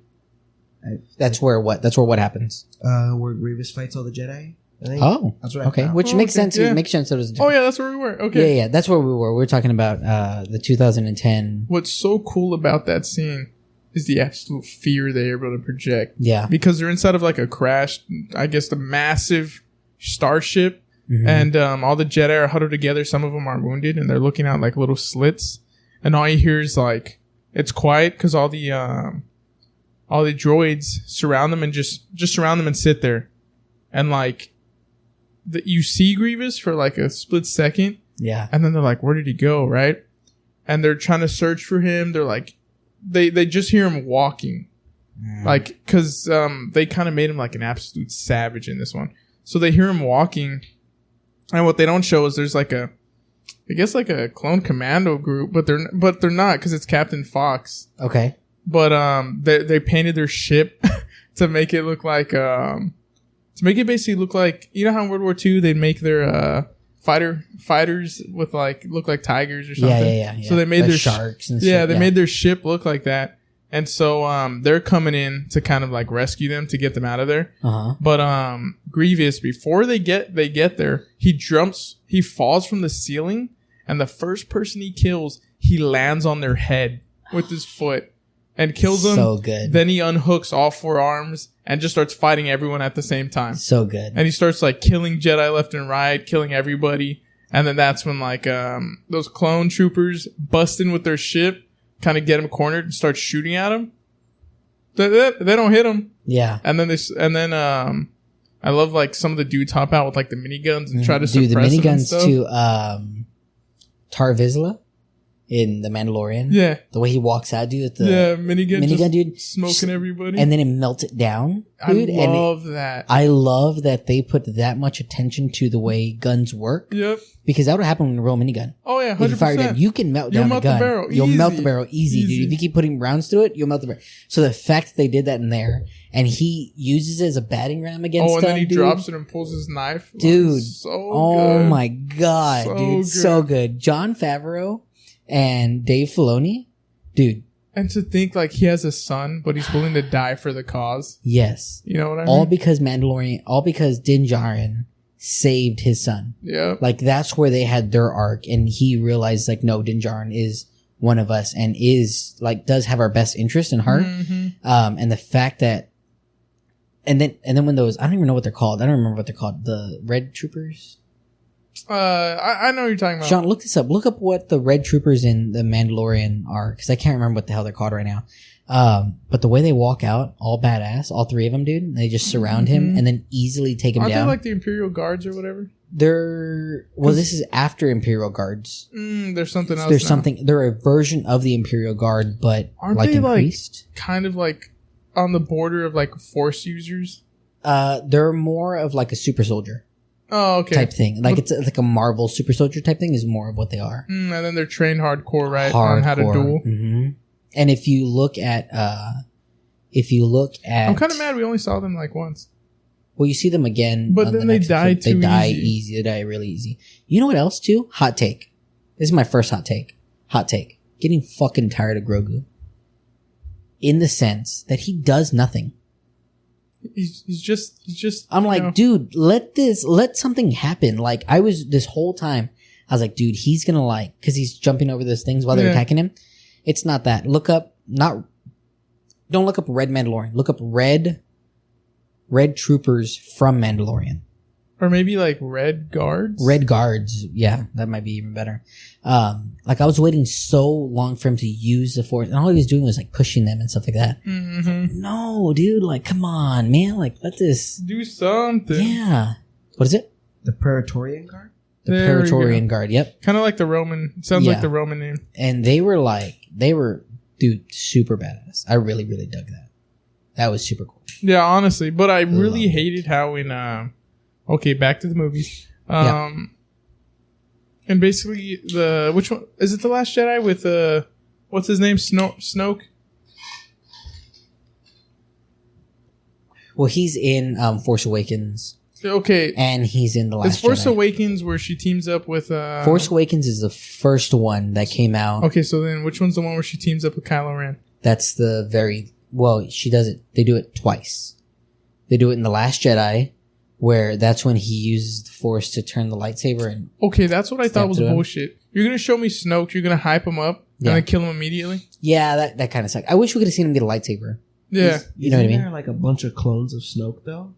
S1: That's where what happens?
S3: Where Grievous fights all the Jedi. I think.
S1: Oh,
S3: that's what
S1: okay. Which makes sense. Yeah. It makes sense. That it was
S2: yeah, that's where we were. Okay.
S1: Yeah, that's where we were. We were talking about the 2010.
S2: What's so cool about that scene is the absolute fear they're able to project.
S1: Yeah.
S2: Because they're inside of like a crashed, I guess, the massive starship. Mm-hmm. And all the Jedi are huddled together. Some of them are wounded, and they're looking out like little slits. And all you hear is like, it's quiet because all the droids surround them and just surround them and sit there. And like, you see Grievous for like a split second.
S1: Yeah.
S2: And then they're like, where did he go? Right. And they're trying to search for him. They're like, they just hear him walking. Like, because they kind of made him like an absolute savage in this one. So they hear him walking, and what they don't show is there's like I guess like a clone commando group, but they're not, because it's Captain Fox.
S1: Okay.
S2: But they painted their ship to make it look like basically look like, you know how in World War II they'd make their fighters with like look like tigers or something.
S1: Yeah.
S2: So they made
S1: like
S2: their
S1: sharks and
S2: yeah,
S1: shit.
S2: they made their ship look like that. And so they're coming in to kind of like rescue them, to get them out of there.
S1: Uh-huh.
S2: But Grievous, before they get there, he falls from the ceiling, and the first person he kills, he lands on their head with his foot and kills them.
S1: So good.
S2: Then he unhooks all 4 arms and just starts fighting everyone at the same time.
S1: So good.
S2: And he starts like killing Jedi left and right, killing everybody. And then that's when like those clone troopers bust in with their ship, kind of get him cornered and start shooting at him. They don't hit him.
S1: Yeah.
S2: And then I love like some of the dudes hop out with like the miniguns and try to suppress
S1: the
S2: them and
S1: miniguns
S2: stuff.
S1: to Tar Vizsla in The Mandalorian.
S2: Yeah.
S1: The way he walks out, dude. With the
S2: minigun
S1: dude.
S2: smoking everybody.
S1: And then it melts it down, dude.
S2: I love that.
S1: I love that they put that much attention to the way guns work.
S2: Yep.
S1: Because that would happen with a real minigun.
S2: Oh yeah, 100%.
S1: If you fire it, you can melt down the gun. You'll melt the barrel easy, dude. If you keep putting rounds to it, you'll melt the barrel. So the fact that they did that in there, and he uses it as a batting ram against them,
S2: and then he drops it and pulls his knife.
S1: Dude.
S2: So
S1: oh
S2: good.
S1: my God,
S2: So
S1: dude.
S2: good.
S1: So good. Jon Favreau and Dave Filoni, dude.
S2: And to think like he has a son, but he's willing to die for the cause.
S1: Yes.
S2: You know what I mean?
S1: All because Din Djarin saved his son.
S2: Yeah.
S1: Like that's where they had their arc, and he realized like, no, Din Djarin is one of us and is like does have our best interest in heart.
S2: Mm-hmm.
S1: And the fact that, and then when those, I don't even know what they're called. I don't remember what they're called. The Red Troopers.
S2: I know what you're talking about.
S1: Sean, look this up. Look up what the Red Troopers in The Mandalorian are, because I can't remember what the hell they're called right now. But the way they walk out, all badass, all 3 of them, dude, they just surround him and then easily take him
S2: Aren't
S1: down.
S2: they like the Imperial Guards or whatever?
S1: This is after Imperial Guards.
S2: There's something else.
S1: There's something. They're a version of the Imperial Guard, but
S2: aren't
S1: like
S2: they
S1: increased.
S2: like kind of like on the border of like Force users?
S1: They're more of like a super soldier.
S2: Oh, okay.
S1: Type thing. Like it's like a Marvel super soldier type thing is more of what they are.
S2: And then they're trained hardcore, right? On how to duel.
S1: Mm-hmm. And if you look at,
S2: I'm kind of mad we only saw them like once.
S1: Well, you see them again.
S2: But then they die
S1: They die easy. They die really easy. You know what else too? Hot take. This is my first hot take. Getting fucking tired of Grogu. In the sense that he does nothing.
S2: He's just.
S1: I'm like, dude, let something happen. Like this whole time, I was like, dude, he's gonna like, cause he's jumping over those things while they're attacking him. It's not that. Don't look up Red Mandalorian. Look up Red Troopers from Mandalorian.
S2: Or maybe like Red Guards?
S1: Red Guards. Yeah, that might be even better. Like I was waiting so long for him to use the Force, and all he was doing was like pushing them and stuff like that.
S2: Mm-hmm.
S1: No, dude, like come on, man. Like let this
S2: do something.
S1: Yeah. What is it?
S3: The Praetorian Guard?
S1: The Praetorian Guard, yep.
S2: Kind of like the Roman, sounds like the Roman name.
S1: And they were, dude, super badass. I really, really dug that. That was super cool.
S2: Yeah, honestly. But I really hated how in, okay, back to the movies. And basically which one, is it The Last Jedi with, what's his name? Snoke?
S1: Well, he's in, Force Awakens.
S2: Okay.
S1: And he's in The Last Jedi.
S2: It's Force Awakens where she teams up with...
S1: Force Awakens is the first one that came out.
S2: Okay, so then which one's the one where she teams up with Kylo Ren?
S1: That's she does it. They do it twice. They do it in The Last Jedi, where that's when he uses the Force to turn the lightsaber and...
S2: Okay, that's what I thought was bullshit. You're going to show me Snoke, you're going to hype him up, and then kill him immediately?
S1: Yeah, that kind of sucks. I wish we could have seen him get a lightsaber.
S2: Yeah.
S1: You know what I mean?
S3: Isn't there like a bunch of clones of Snoke, though?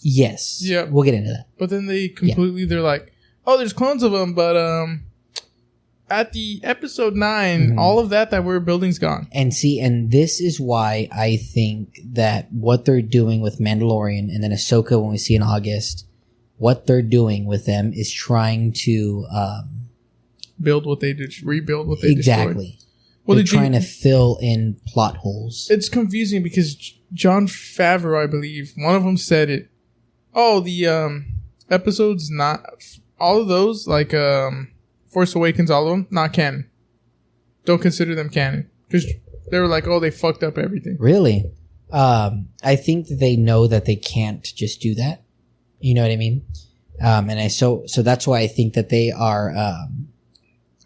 S1: Yes.
S2: Yeah.
S1: We'll get into that.
S2: But then they completely, they're like, oh, there's clones of them, but at the episode 9, all of that we're building's gone.
S1: And this is why I think that what they're doing with Mandalorian and then Ahsoka when we see in August, what they're doing with them is trying to
S2: build what they did, rebuild what they
S1: exactly.
S2: destroyed.
S1: They're trying to fill in plot holes.
S2: It's confusing because Jon Favreau, I believe, one of them said it. Oh, the episodes not all of those, like Force Awakens, all of them not canon. Don't consider them canon because they were like, oh, they fucked up everything.
S1: Really? I think that they know that they can't just do that. You know what I mean? So that's why I think that they are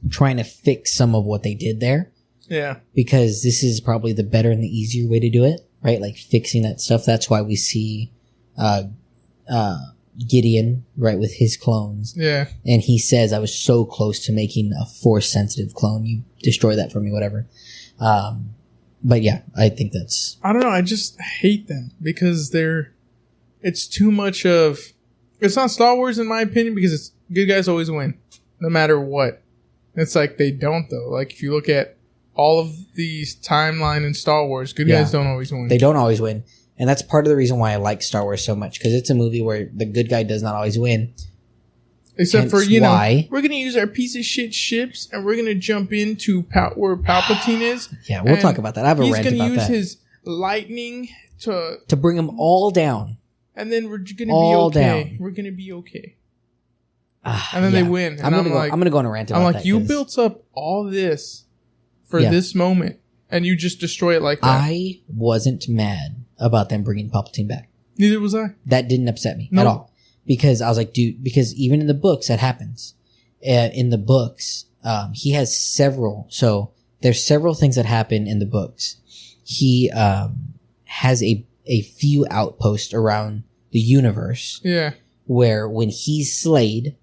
S1: trying to fix some of what they did there.
S2: Yeah.
S1: Because this is probably the better and the easier way to do it, right? Like fixing that stuff. That's why we see Gideon, right, with his clones.
S2: Yeah.
S1: And he says, I was so close to making a Force-sensitive clone. You destroy that for me, whatever. But yeah, I think that's...
S2: I don't know. I just hate them because it's too much of... It's not Star Wars in my opinion because it's good guys always win, no matter what. It's like they don't though. Like if you look at all of these timeline in Star Wars, good guys don't always win.
S1: They don't always win. And that's part of the reason why I like Star Wars so much, because it's a movie where the good guy does not always win.
S2: Except for, we're going to use our piece of shit ships and we're going to jump into where Palpatine is.
S1: Yeah, we'll talk about that. I have a rant about that.
S2: He's going to use his lightning
S1: to bring them all down.
S2: And then we're going to be okay. Down. We're going to be okay. And then they win. And
S1: I'm going to go on a rant about that.
S2: I'm like, you built up all this for this moment and you just destroy it like that.
S1: I wasn't mad about them bringing Palpatine back.
S2: Neither was I.
S1: That didn't upset me at all. Because I was like, dude, because even in the books that happens. In the books, he has several. So there's several things that happen in the books. He has a few outposts around the universe.
S2: Yeah.
S1: Where when he's slayed,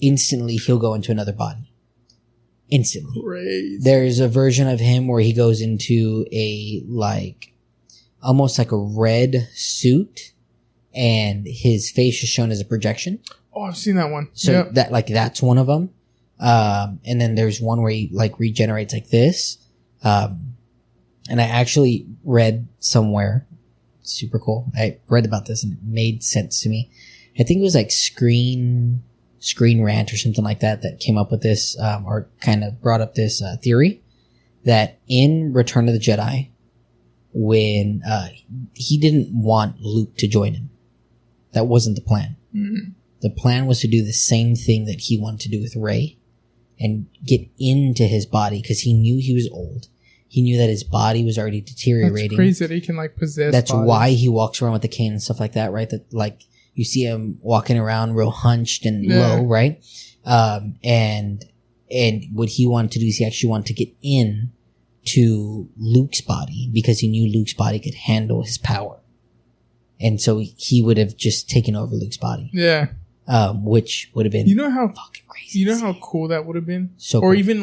S1: instantly he'll go into another body. Instantly.
S2: Crazy.
S1: There's a version of him where he goes into almost like a red suit, and his face is shown as a projection.
S2: Oh, I've seen that one.
S1: So that's one of them. And then there's one where he regenerates like this. And I actually read somewhere, super cool. I read about this and it made sense to me. I think it was like Screen Rant or something like that came up with this, or kind of brought up this theory that in Return of the Jedi, when he didn't want Luke to join him, that wasn't the plan.
S2: Mm-hmm.
S1: The plan was to do the same thing that he wanted to do with Rey and get into his body because he knew he was old. He knew that his body was already deteriorating.
S2: That's crazy that he can possess.
S1: That's
S2: bodies.
S1: why he walks around with the cane and stuff like that, right? That you see him walking around real hunched and low, right? And what he wanted to do is he actually wanted to get in to Luke's body because he knew Luke's body could handle his power. And so he would have just taken over Luke's body.
S2: Yeah.
S1: Which would have been fucking crazy.
S2: You know how cool that would have been?
S1: So
S2: or
S1: cool.
S2: Even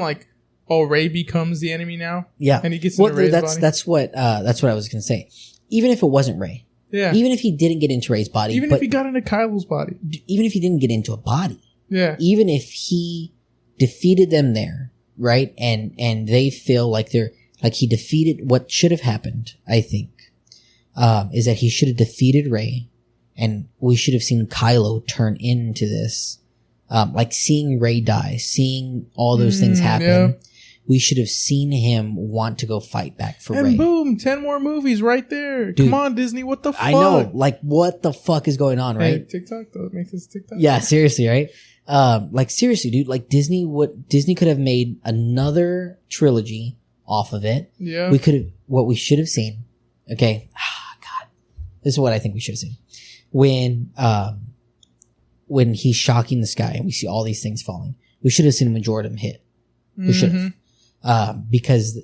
S2: Rey becomes the enemy now?
S1: Yeah.
S2: And he gets into Rey's body?
S1: That's what I was going to say. Even if it wasn't Rey.
S2: Yeah.
S1: Even if he didn't get into Rey's body.
S2: Even if he got into Kylo's body.
S1: Even if he didn't get into a body.
S2: Yeah.
S1: Even if he defeated them there, right? And they feel like he defeated what should have happened, I think. Is that he should have defeated Rey, and we should have seen Kylo turn into this, seeing Rey die, seeing all those things happen. Yeah. We should have seen him want to go fight back for Rey.
S2: And boom, 10 more movies right there. Dude, come on, Disney, what the fuck?
S1: I know, what the fuck is going on, right?
S2: Hey, TikTok though, it makes us TikTok.
S1: Yeah, seriously, right? Seriously, dude, Disney could have made another trilogy off of it.
S2: Yeah.
S1: What we should have seen. Okay. God. This is what I think we should have seen. When he's shocking the sky and we see all these things falling, we should have seen a majority of them hit. We should have. Because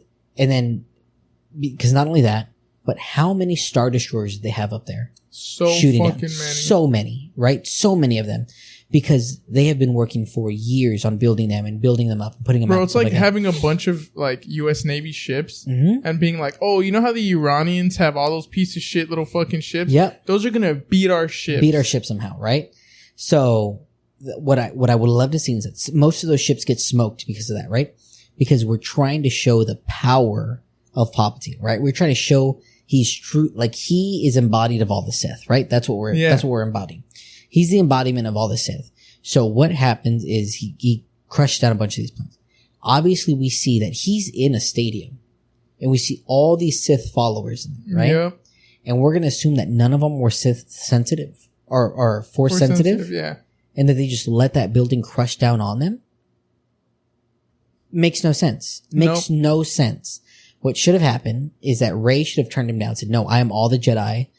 S1: not only that, but how many Star Destroyers did they have up there?
S2: Shooting fucking many.
S1: So many, right? So many of them. Because they have been working for years on building them and building them up and putting them out.
S2: Bro, it's like having a bunch of U.S. Navy ships and being like, oh, you know how the Iranians have all those piece of shit little fucking ships?
S1: Yep.
S2: Those are going to beat our ships.
S1: Beat our ships somehow, right? So what I would love to see is that most of those ships get smoked because of that, right? Because we're trying to show the power of Palpatine, right? We're trying to show he's true, he is embodied of all the Sith, right? That's what we're embodying. He's the embodiment of all the Sith. So what happens is he crushed down a bunch of these planets. Obviously, we see that he's in a stadium, and we see all these Sith followers, right? Yep. And we're going to assume that none of them were Sith sensitive or Force sensitive.
S2: Yeah.
S1: And that they just let that building crush down on them. Makes no sense. Makes no sense. What should have happened is that Rey should have turned him down and said, no, I am all the Jedi.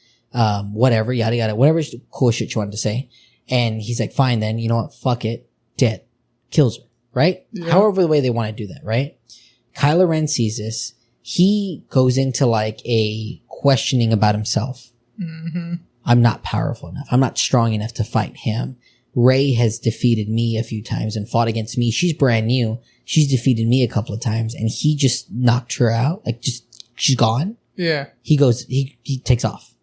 S1: Whatever, yada, yada, whatever cool shit you wanted to say. And he's like, fine then, you know what? Fuck it. Dead. Kills her. Right? Yeah. However the way they want to do that, right? Kylo Ren sees this. He goes into like a questioning about himself. Mm-hmm. I'm not powerful enough. I'm not strong enough to fight him. Rey has defeated me a few times and fought against me. She's brand new. She's defeated me a couple of times and he just knocked her out. Like she's gone.
S2: Yeah.
S1: He takes off.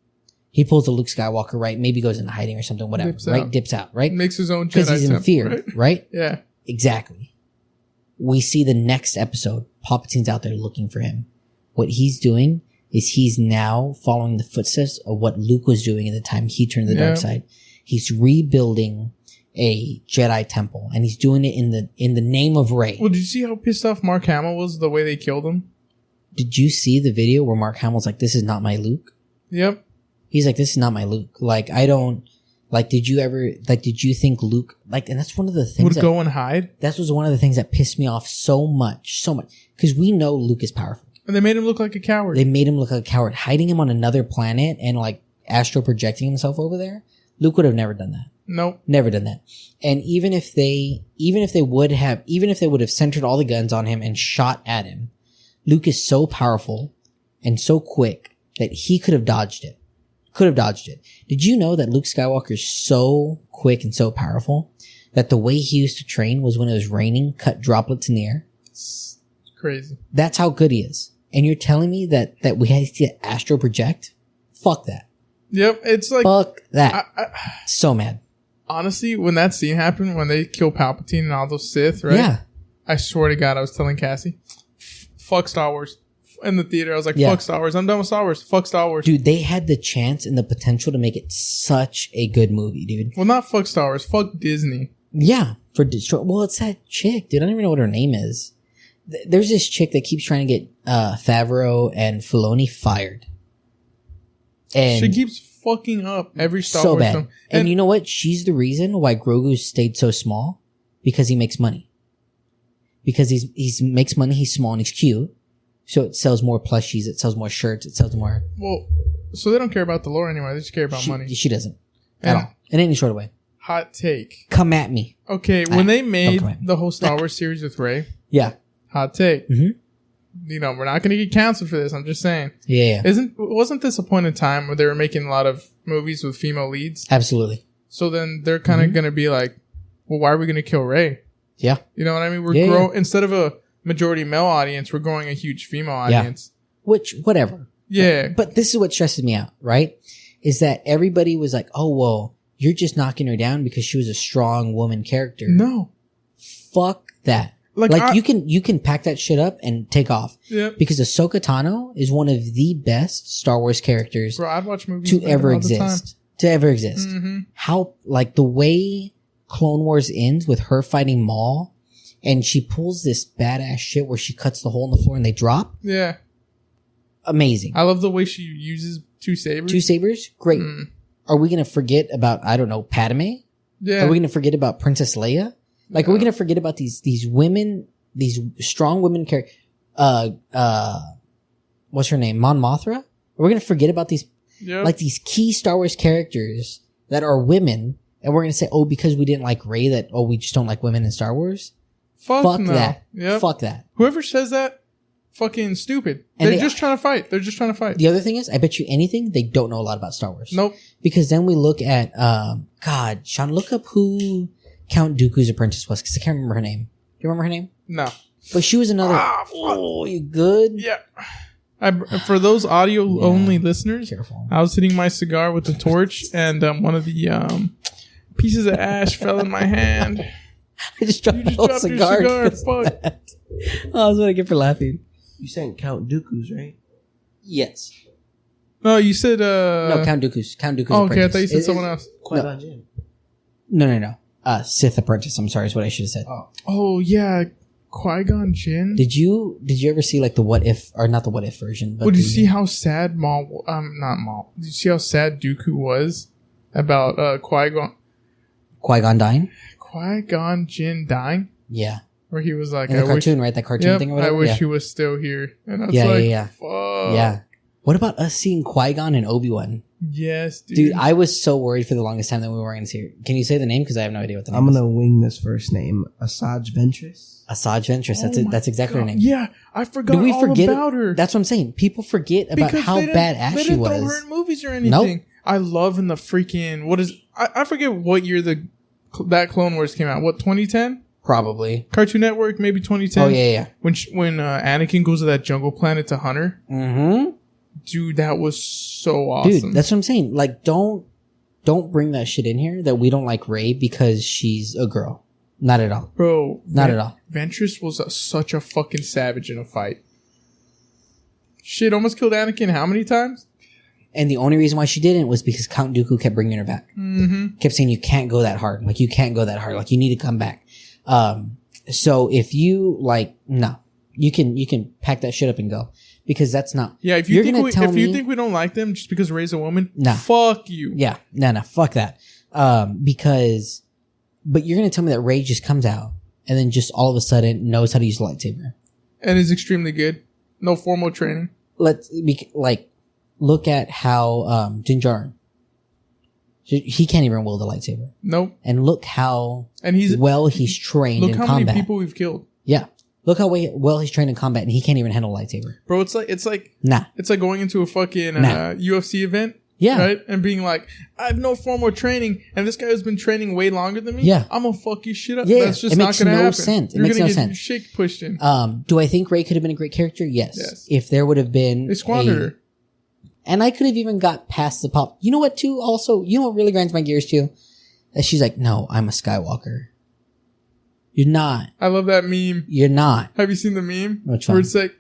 S1: He pulls the Luke Skywalker, right? Maybe goes into hiding or something, whatever, Dips out, right?
S2: Makes his own Jedi
S1: because he's in fear, right?
S2: Yeah.
S1: Exactly. We see the next episode. Palpatine's out there looking for him. What he's doing is he's now following the footsteps of what Luke was doing at the time he turned to the dark side. He's rebuilding a Jedi temple, and he's doing it in the name of Rey.
S2: Well, did you see how pissed off Mark Hamill was the way they killed him?
S1: Did you see the video where Mark Hamill's like, "This is not my Luke"?
S2: Yep.
S1: He's like, "This is not my Luke." Like, I don't. Like, did you think Luke, like, and that's one of the things
S2: would go and hide?
S1: That was one of the things that pissed me off so much. Because we know Luke is powerful.
S2: And they made him look like a coward.
S1: Hiding him on another planet and like astral projecting himself over there. Luke would have never done that.
S2: Nope.
S1: Never done that. And even if they would have centered all the guns on him and shot at him, Luke is so powerful and so quick that he could have dodged it. Did you know that Luke Skywalker is so quick and so powerful that the way he used to train was when it was raining, cut droplets in the air?
S2: It's crazy.
S1: That's how good he is. And you're telling me that we had to astral project? Fuck that.
S2: Yep. It's like...
S1: Fuck that. So mad.
S2: Honestly, when that scene happened, when they kill Palpatine and all those Sith, right? Yeah. I swear to God, I was telling Cassie, fuck Star Wars. In the theater, I was like, fuck Star Wars. I'm done with Star Wars. Fuck Star Wars.
S1: Dude, they had the chance and the potential to make it such a good movie, dude.
S2: Well, not fuck Star Wars. Fuck Disney.
S1: Yeah. Well, it's that chick, dude. I don't even know what her name is. There's this chick that keeps trying to get Favreau and Filoni fired. And
S2: she keeps fucking up every Star
S1: Wars
S2: bad.
S1: Film. And you know what? She's the reason why Grogu stayed so small. Because he makes money. Because he makes money, he's small and he's cute. So it sells more plushies, it sells more shirts, it sells more...
S2: Well, so they don't care about the lore anyway. They just care about money.
S1: She doesn't. At all. In any sort of way.
S2: Hot take.
S1: Come at me.
S2: Okay, when they made the whole Star Wars series with Rey...
S1: Yeah.
S2: Hot take. Mm-hmm. You know, we're not going to get canceled for this. I'm just saying.
S1: Yeah.
S2: Wasn't this a point in time where they were making a lot of movies with female leads?
S1: Absolutely.
S2: So then they're kind of going to be like, well, why are we going to kill Rey?
S1: Yeah.
S2: You know what I mean? We're instead of a majority male audience, we're growing a huge female audience.
S1: Which, whatever.
S2: Yeah.
S1: But this is what stresses me out, right? Is that everybody was like, oh, well, you're just knocking her down because she was a strong woman character.
S2: No.
S1: Fuck that. Like you can pack that shit up and take off.
S2: Yeah.
S1: Because Ahsoka Tano is one of the best Star Wars characters
S2: Bro, I'd watch movies
S1: to ever exist. Mm-hmm. How, like, the way Clone Wars ends with her fighting Maul, and she pulls this badass shit where she cuts the hole in the floor and they drop.
S2: Yeah.
S1: Amazing.
S2: I love the way she uses two sabers.
S1: Two sabers? Great. Are we going to forget about, I don't know, Padme?
S2: Yeah.
S1: Are we going to forget about Princess Leia? Like, are we going to forget about these women, these strong women characters? What's her name? Mon Mothra? Are we going to forget about these, like, these key Star Wars characters that are women, and we're going to say, oh, because we didn't like Rey, that, oh, we just don't like women in Star Wars? Fuck no. That. Yep. Fuck that.
S2: Whoever says that, fucking stupid. They're just trying to fight.
S1: The other thing is, I bet you anything, they don't know a lot about Star Wars.
S2: Nope.
S1: Because then we look at, God, Sean, look up who Count Dooku's apprentice was, because I can't remember her name. Do you remember her name?
S2: No.
S1: But she was another... Oh, you good?
S2: Yeah. For those audio-only listeners, careful. I was hitting my cigar with the torch, and one of the pieces of ash fell in my hand.
S1: I just dropped your cigar. Fuck. Oh, that's what I get for laughing.
S3: You saying Count Dooku's, right?
S1: Yes.
S2: No, you said...
S1: No, Count Dooku's.
S2: Oh, okay, I thought you said someone else.
S3: Qui-Gon Jinn.
S1: No. Sith apprentice, I'm sorry, is what I should have said.
S2: Oh yeah. Qui-Gon Jinn.
S1: Did you ever see like the what if, or not the what if version? But
S2: Did you see how sad not Maul? Did you see how sad Dooku was about
S1: Qui-Gon dying?
S2: Qui-Gon Jinn dying?
S1: Yeah.
S2: Where he was like,
S1: in the cartoon, right? That cartoon thing or whatever?
S2: I wish he was still here. And I was fuck.
S1: Yeah. What about us seeing Qui-Gon and Obi-Wan?
S2: Yes,
S1: dude. I was so worried for the longest time that we weren't going to see it. Can you say the name? Because I have no idea what the name
S3: I'm
S1: is.
S3: going to wing this first name. Asajj Ventress.
S1: Asajj Ventress. That's it. That's exactly her name.
S2: Yeah, I forgot about her.
S1: That's what I'm saying. People forget about how badass she was. They didn't throw her in
S2: movies or anything.
S1: Nope.
S2: I love in the freaking, I forget what year that Clone Wars came out. What, 2010?
S1: Probably.
S2: Cartoon Network, maybe 2010.
S1: Oh, yeah.
S2: When Anakin goes to that jungle planet to hunt her.
S1: Mm-hmm.
S2: Dude, that was so awesome.
S1: Dude, that's what I'm saying. Like, don't bring that shit in here that we don't like Rey because she's a girl. Not at all.
S2: Bro.
S1: Not at all.
S2: Ventress was such a fucking savage in a fight. Shit, almost killed Anakin how many times?
S1: And the only reason why she didn't was because Count Dooku kept bringing her back.
S2: Mm-hmm.
S1: Kept saying, you can't go that hard. Like, you can't go that hard. Like, you need to come back. So if you, like, no. You can pack that shit up and go. Because that's not...
S2: Yeah, if you think we don't like them just because Rey's a woman,
S1: nah.
S2: Fuck you.
S1: Yeah, no, fuck that. Because... But you're going to tell me that Rey just comes out and then just all of a sudden knows how to use a lightsaber.
S2: And is extremely good. No formal training.
S1: Look at how Din Djarin. He can't even wield a lightsaber.
S2: Nope.
S1: And look how
S2: he's
S1: trained in combat.
S2: Look how many people we've killed.
S1: Yeah. Look how well he's trained in combat and he can't even handle a lightsaber.
S2: Bro, it's like
S1: nah.
S2: It's like going into a fucking UFC event.
S1: Yeah.
S2: Right? And being like, I have no formal training, and this guy has been training way longer than me.
S1: Yeah.
S2: I'm gonna fuck your shit up.
S1: Yeah.
S2: That's just not gonna happen.
S1: Sense.
S2: You're
S1: makes
S2: gonna
S1: no
S2: get
S1: sense.
S2: Shit pushed in.
S1: Do I think Rey could have been a great character? Yes. If there would have been
S2: they squandered her.
S1: And I could have even got past the pop. You know what, too? Also, you know what really grinds my gears, too? That she's like, no, I'm a Skywalker. You're not.
S2: I love that meme.
S1: You're not.
S2: Have you seen the meme?
S1: Which one?
S2: Where it's like,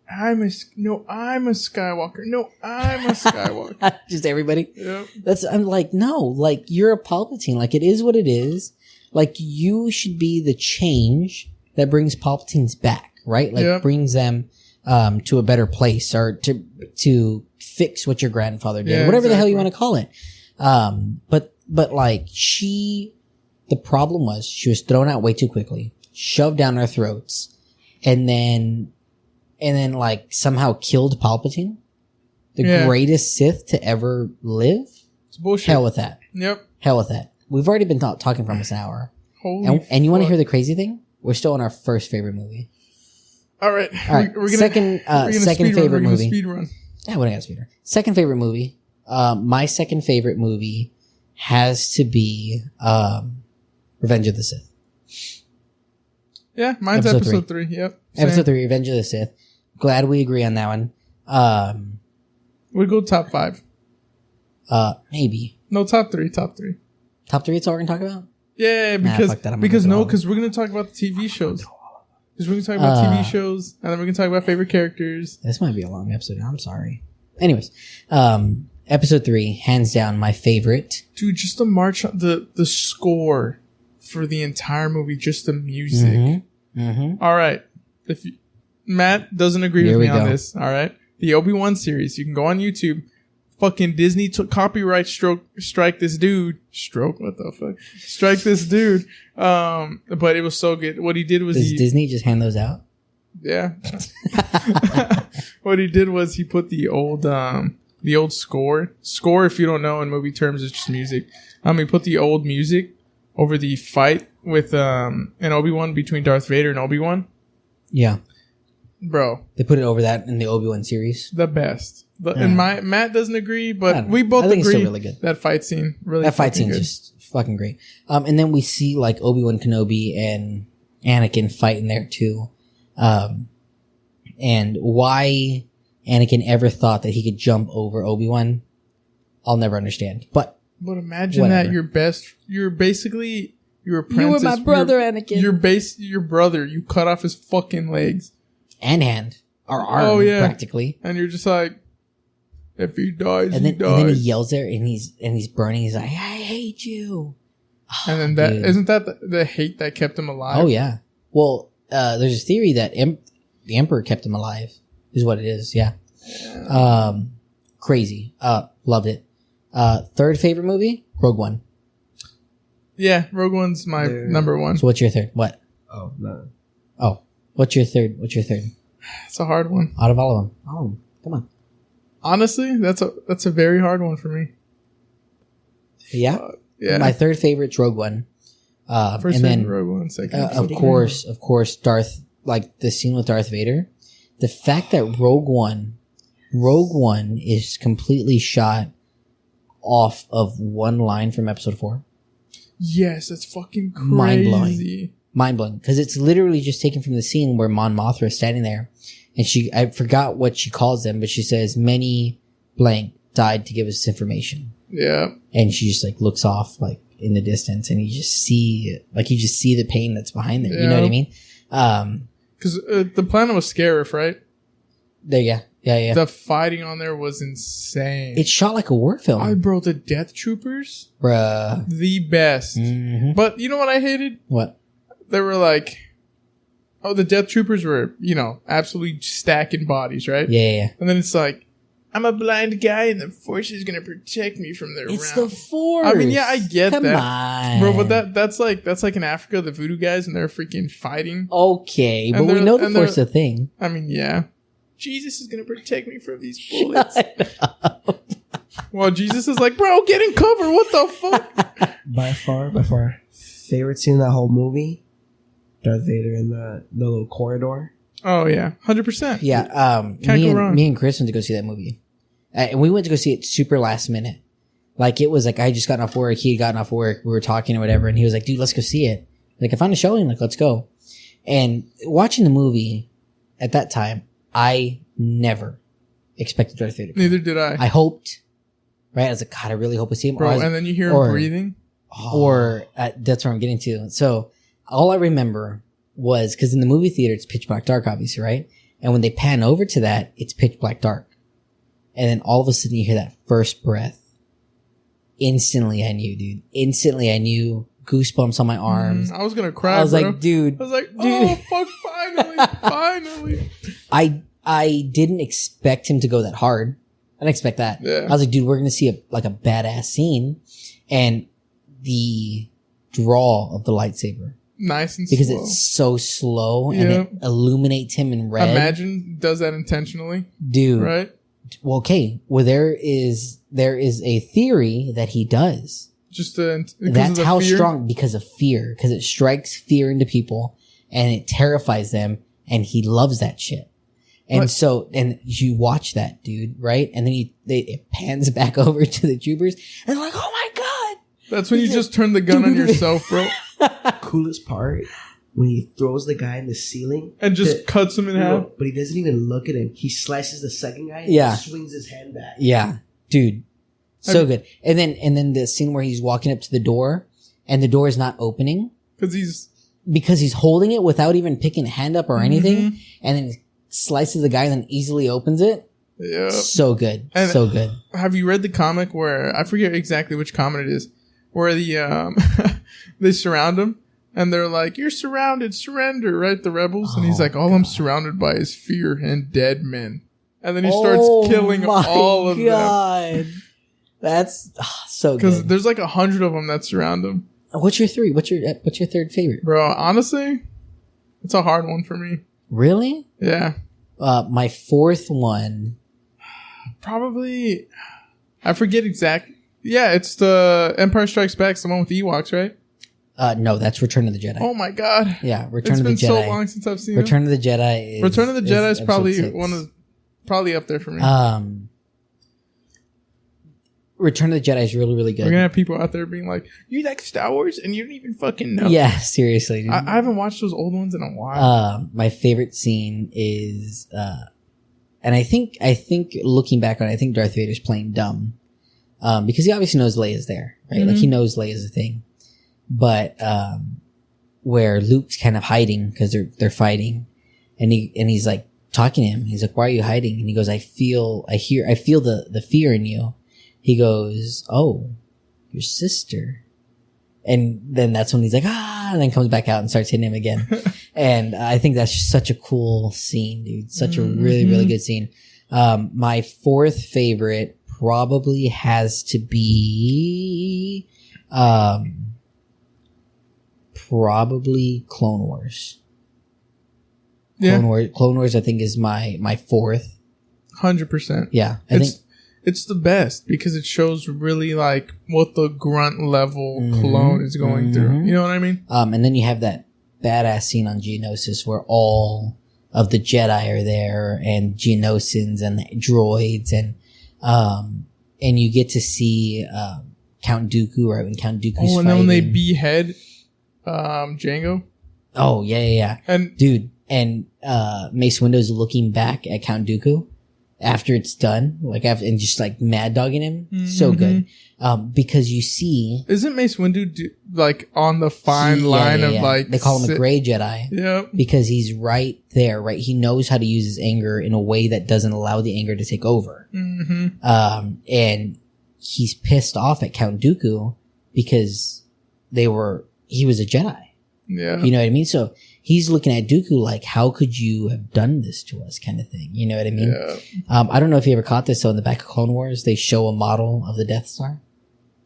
S2: I'm a Skywalker. No, I'm a Skywalker.
S1: Just everybody?
S2: Yep.
S1: I'm like, no, like, you're a Palpatine. Like, it is what it is. Like, you should be the change that brings Palpatines back, right? Like, brings them to a better place or to fix what your grandfather did. Whatever the hell you want to call it. But like, the problem was she was thrown out way too quickly, shoved down our throats, and then like somehow killed Palpatine, the greatest Sith to ever live.
S2: It's bullshit.
S1: Hell with that.
S2: Yep.
S1: Hell with that. We've already been talking for almost an hour.
S2: And
S1: you want to hear the crazy thing? We're still on our first favorite movie.
S2: All right.
S1: We're gonna, second favorite movie.
S2: Speed run.
S1: Yeah, we're gonna speed run. Second favorite movie. My second favorite movie has to be Revenge of the Sith.
S2: Yeah, mine's episode 3. Yep. Same.
S1: Episode 3, Revenge of the Sith. Glad we agree on that one.
S2: We'll go top 5.
S1: Maybe.
S2: No, top 3. Top 3.
S1: Top 3 is all we're gonna talk about?
S2: Yeah, because we're gonna talk about the TV shows. Because we're gonna talk about TV shows, and then we're gonna talk about favorite characters.
S1: This might be a long episode. I'm sorry. Anyways, episode 3, hands down, my favorite.
S2: Dude, just the the score for the entire movie, just the music.
S1: Mm-hmm. Mm-hmm.
S2: All right, Matt doesn't agree with me on this. All right, the Obi-Wan series. You can go on YouTube. Fucking Disney took copyright strike this dude. What the fuck? Strike this dude. But it was so good. What he did was
S1: Does Disney just hand those out?
S2: Yeah. What he did was he put the old score. Score, if you don't know in movie terms, is just music. He put the old music over the fight with an Obi-Wan between Darth Vader and Obi-Wan.
S1: Yeah.
S2: Bro.
S1: They put it over that in the Obi-Wan series.
S2: The best. And Matt doesn't agree, but we both agree. It's still really good. That fight scene
S1: is just fucking great. And then we see like Obi-Wan Kenobi and Anakin fight in there too. And why Anakin ever thought that he could jump over Obi-Wan, I'll never understand. But
S2: imagine that you're basically your apprentice.
S1: You were my brother, Anakin.
S2: Your brother. You cut off his fucking legs
S1: and hand or arm, practically.
S2: And you're just like, if he dies,
S1: he dies.
S2: And
S1: then he yells there, and he's burning. He's like, "I hate you."
S2: And then isn't that the hate that kept him alive?
S1: Oh yeah. Well, there's a theory that the Emperor kept him alive. Is what it is. Yeah. Crazy. Loved it. Third favorite movie? Rogue One.
S2: Yeah, Rogue One's my number one.
S1: So what's your third? What?
S3: Oh, no.
S1: Oh, what's your third?
S2: It's a hard one.
S1: Out of all of them. Oh, come on.
S2: Honestly, that's a very hard one for me.
S1: Yeah.
S2: Yeah.
S1: My third favorite's Rogue One.
S2: First
S1: and then
S2: Rogue One, second.
S1: of course, the scene with Darth Vader. The fact that Rogue One is completely shot off of one line from Episode 4.
S2: Yes, that's fucking crazy.
S1: Mind blowing. Because it's literally just taken from the scene where Mon Mothra is standing there. And I forgot what she calls them, but she says, many blank died to give us this information.
S2: Yeah.
S1: And she just like looks off like in the distance and you just see the pain that's behind there. Yeah. You know what I mean?
S2: Because the planet was Scarif, right?
S1: Yeah.
S2: The fighting on there was insane.
S1: It's shot like a war film.
S2: Bro, the Death Troopers?
S1: Bruh.
S2: The best.
S1: Mm-hmm.
S2: But you know what I hated?
S1: What?
S2: They were like, the Death Troopers were, absolutely stacking bodies, right?
S1: Yeah.
S2: And then it's like, I'm a blind guy and the Force is going to protect me from their
S1: It's
S2: round.
S1: the Force.
S2: I mean, yeah, I get
S1: Come
S2: that.
S1: on.
S2: Bro, but that's like in Africa, the voodoo guys, and they're freaking fighting.
S1: Okay, but we know the Force is a thing.
S2: I mean, yeah. Jesus is going to protect me from these bullets. Well, Jesus is like, bro, get in cover. What the fuck?
S3: By far, favorite scene in that whole movie, Darth Vader in the little corridor.
S2: Oh, yeah. 100%.
S1: Yeah. Me and Chris went to go see that movie. And we went to go see it super last minute. Like, it was like, I had just gotten off work. He had gotten off work. We were talking or whatever. And he was like, dude, let's go see it. Like, I found a showing. Like, let's go. And watching the movie at that time, I never expected Darth Vader.
S2: Neither did I.
S1: I hoped, right? I was like, God, I really hope we see him.
S2: Bro, and then you hear him breathing.
S1: That's where I'm getting to. So all I remember was, because in the movie theater, it's pitch black dark, obviously, right? And when they pan over to that, it's pitch black dark. And then all of a sudden you hear that first breath. Instantly I knew, dude. Instantly I knew. Goosebumps on my arms.
S2: I was going to cry,
S1: I was like, dude.
S2: Oh, fuck, finally.
S1: I didn't expect him to go that hard. I didn't expect that.
S2: Yeah.
S1: I was like, dude, we're going to see a badass scene. And the draw of the lightsaber.
S2: Nice and
S1: because
S2: slow.
S1: it's so slow and it illuminates him in red.
S2: Imagine does that intentionally.
S1: Dude.
S2: Right?
S1: Well, okay. Well, there is a theory that he does. That's how strong, because of fear. Because it strikes fear into people and it terrifies them, and he loves that shit. And and you watch that, dude, right? And then it pans back over to the troopers and they're like, oh my God.
S2: That's when you just turn the gun on yourself, bro.
S3: Coolest part, when he throws the guy in the ceiling
S2: and just cuts him in half.
S3: But he doesn't even look at him. He slices the second guy and swings his hand back.
S1: Yeah, dude. So good. And then the scene where he's walking up to the door and the door is not opening. Because he's holding it without even picking a hand up or anything. And then he slices the guy and then easily opens it.
S2: Yeah.
S1: So good. And so good.
S2: Have you read the comic where, I forget exactly which comic it is, where they surround him and they're like, you're surrounded, surrender, right? The rebels. And he's like, all I'm surrounded by is fear and dead men. And then he starts killing all of them.
S1: That's so good.
S2: Because there's like 100 of them that surround him.
S1: What's your three? What's your third favorite?
S2: Bro, honestly, it's a hard one for me.
S1: Really?
S2: Yeah.
S1: My fourth one.
S2: Probably, I forget exactly. Yeah, it's the Empire Strikes Back, it's the one with the Ewoks, right?
S1: No, that's Return of the Jedi.
S2: Oh my God.
S1: Yeah, Return of the Jedi.
S2: It's been so long since I've seen
S1: Return of the Jedi is...
S2: Return of the Jedi is probably up there for me.
S1: Return of the Jedi is really, really good.
S2: We're going to have people out there being like, you like Star Wars and you don't even fucking know.
S1: Yeah, seriously. Dude.
S2: I haven't watched those old ones in a while.
S1: My favorite scene is... and I think looking back on it, I think Darth Vader's playing dumb. Because he obviously knows Leia's there, right? Like, he knows Leia's a thing. But where Luke's kind of hiding because they're fighting, and he's like talking to him. He's like, "Why are you hiding?" And he goes, I feel the fear in you." He goes, "Oh, your sister." And then that's when he's like, "Ah," and then comes back out and starts hitting him again. And I think that's just such a cool scene, dude. Such a really, really good scene. My fourth favorite probably has to be, probably Clone Wars.
S2: Yeah.
S1: Clone Wars, I think, is my fourth.
S2: 100%.
S1: Yeah.
S2: It's the best because it shows really like what the grunt level clone is going through. You know what I mean?
S1: And then you have that badass scene on Geonosis where all of the Jedi are there and Geonosians and the droids and you get to see Count Dooku, right? When Count Dooku's fighting.
S2: And then when they behead Jango.
S1: Oh, yeah.
S2: And
S1: dude, and Mace Windu's looking back at Count Dooku after it's done, and just like mad dogging him. So good. Because you see,
S2: isn't Mace Windu like on the fine line of like,
S1: they call him a gray Jedi.
S2: Yeah.
S1: Because he's right there, right? He knows how to use his anger in a way that doesn't allow the anger to take over. And he's pissed off at Count Dooku because he was a Jedi.
S2: Yeah.
S1: You know what I mean? So he's looking at Dooku like, how could you have done this to us, kind of thing. You know what I mean?
S2: Yeah.
S1: I don't know if you ever caught this. So in the back of Clone Wars, they show a model of the Death Star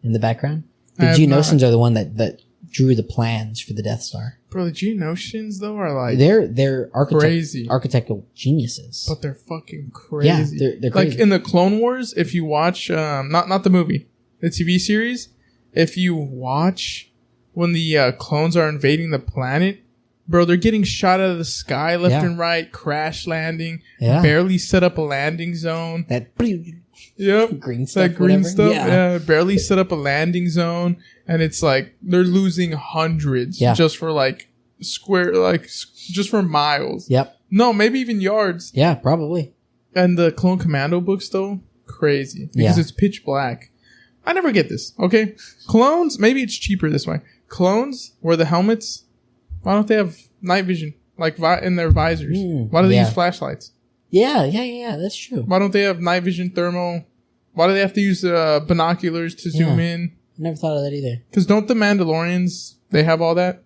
S1: in the background. The Geonosians are the one that drew the plans for the Death Star.
S2: Bro, the Geonosians though are like
S1: they're
S2: crazy
S1: architectural geniuses.
S2: but they're fucking crazy.
S1: Yeah, they're crazy.
S2: Like in the Clone Wars, if you watch not the movie, the TV series, if you watch when the clones are invading the planet, bro, they're getting shot out of the sky left and right, crash landing, barely set up a landing zone.
S1: That green stuff.
S2: That green stuff. Yeah, barely set up a landing zone, and it's like they're losing hundreds just for like just for miles.
S1: Yep.
S2: No, maybe even yards.
S1: Yeah, probably.
S2: And the Clone Commando books though, crazy because it's pitch black. I never get this. Okay, clones. Maybe it's cheaper this way. Clones wear the helmets. Why don't they have night vision like in their visors? Why do they use flashlights?
S1: Yeah, that's true.
S2: Why don't they have night vision thermal? Why do they have to use binoculars to zoom in?
S1: Never thought of that either.
S2: Because don't the Mandalorians, they have all that?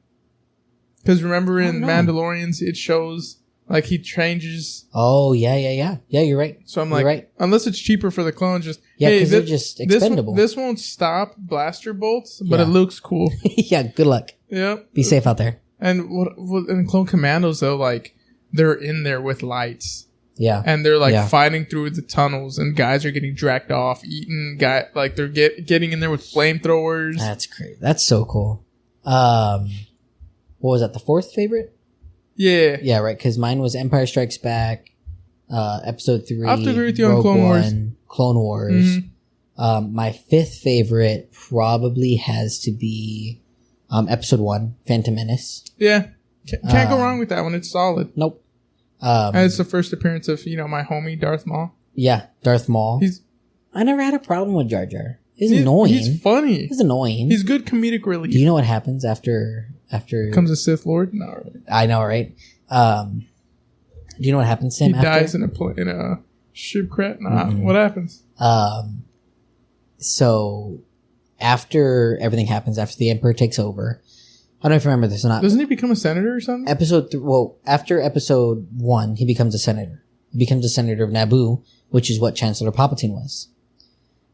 S2: Because remember in Mandalorians, it shows like he changes.
S1: Oh, yeah. Yeah, you're right.
S2: So I'm like, unless it's cheaper for the clones, just,
S1: because they're just expendable.
S2: This won't stop blaster bolts, but it looks cool.
S1: Yeah, good luck.
S2: Yeah.
S1: Be safe out there.
S2: And what in Clone Commandos, though, like, they're in there with lights.
S1: Yeah.
S2: And they're like fighting through the tunnels and guys are getting dragged off, eaten, like they're getting in there with flamethrowers.
S1: That's great. That's so cool. What was that? The fourth favorite?
S2: Yeah.
S1: Yeah, right. Cause mine was Empire Strikes Back, episode 3.
S2: I have to agree with you
S1: Rogue
S2: on Clone Wars.
S1: Clone Wars. My fifth favorite probably has to be, episode 1, Phantom Menace.
S2: Yeah. Can't go wrong with that one. It's solid.
S1: Nope.
S2: And it's the first appearance of, my homie, Darth Maul.
S1: Yeah, Darth Maul. I never had a problem with Jar Jar. He's annoying.
S2: He's funny.
S1: He's annoying.
S2: He's good comedic relief.
S1: Do you know what happens after
S2: comes a Sith Lord? No, right.
S1: I know, right? Do you know what happens to him?
S2: He dies in a ship crash. Nah, what happens?
S1: So after everything happens, after the Emperor takes over, I don't know if you remember this or not.
S2: Doesn't he become a senator or something?
S1: After episode 1, he becomes a senator. He becomes a senator of Naboo, which is what Chancellor Palpatine was.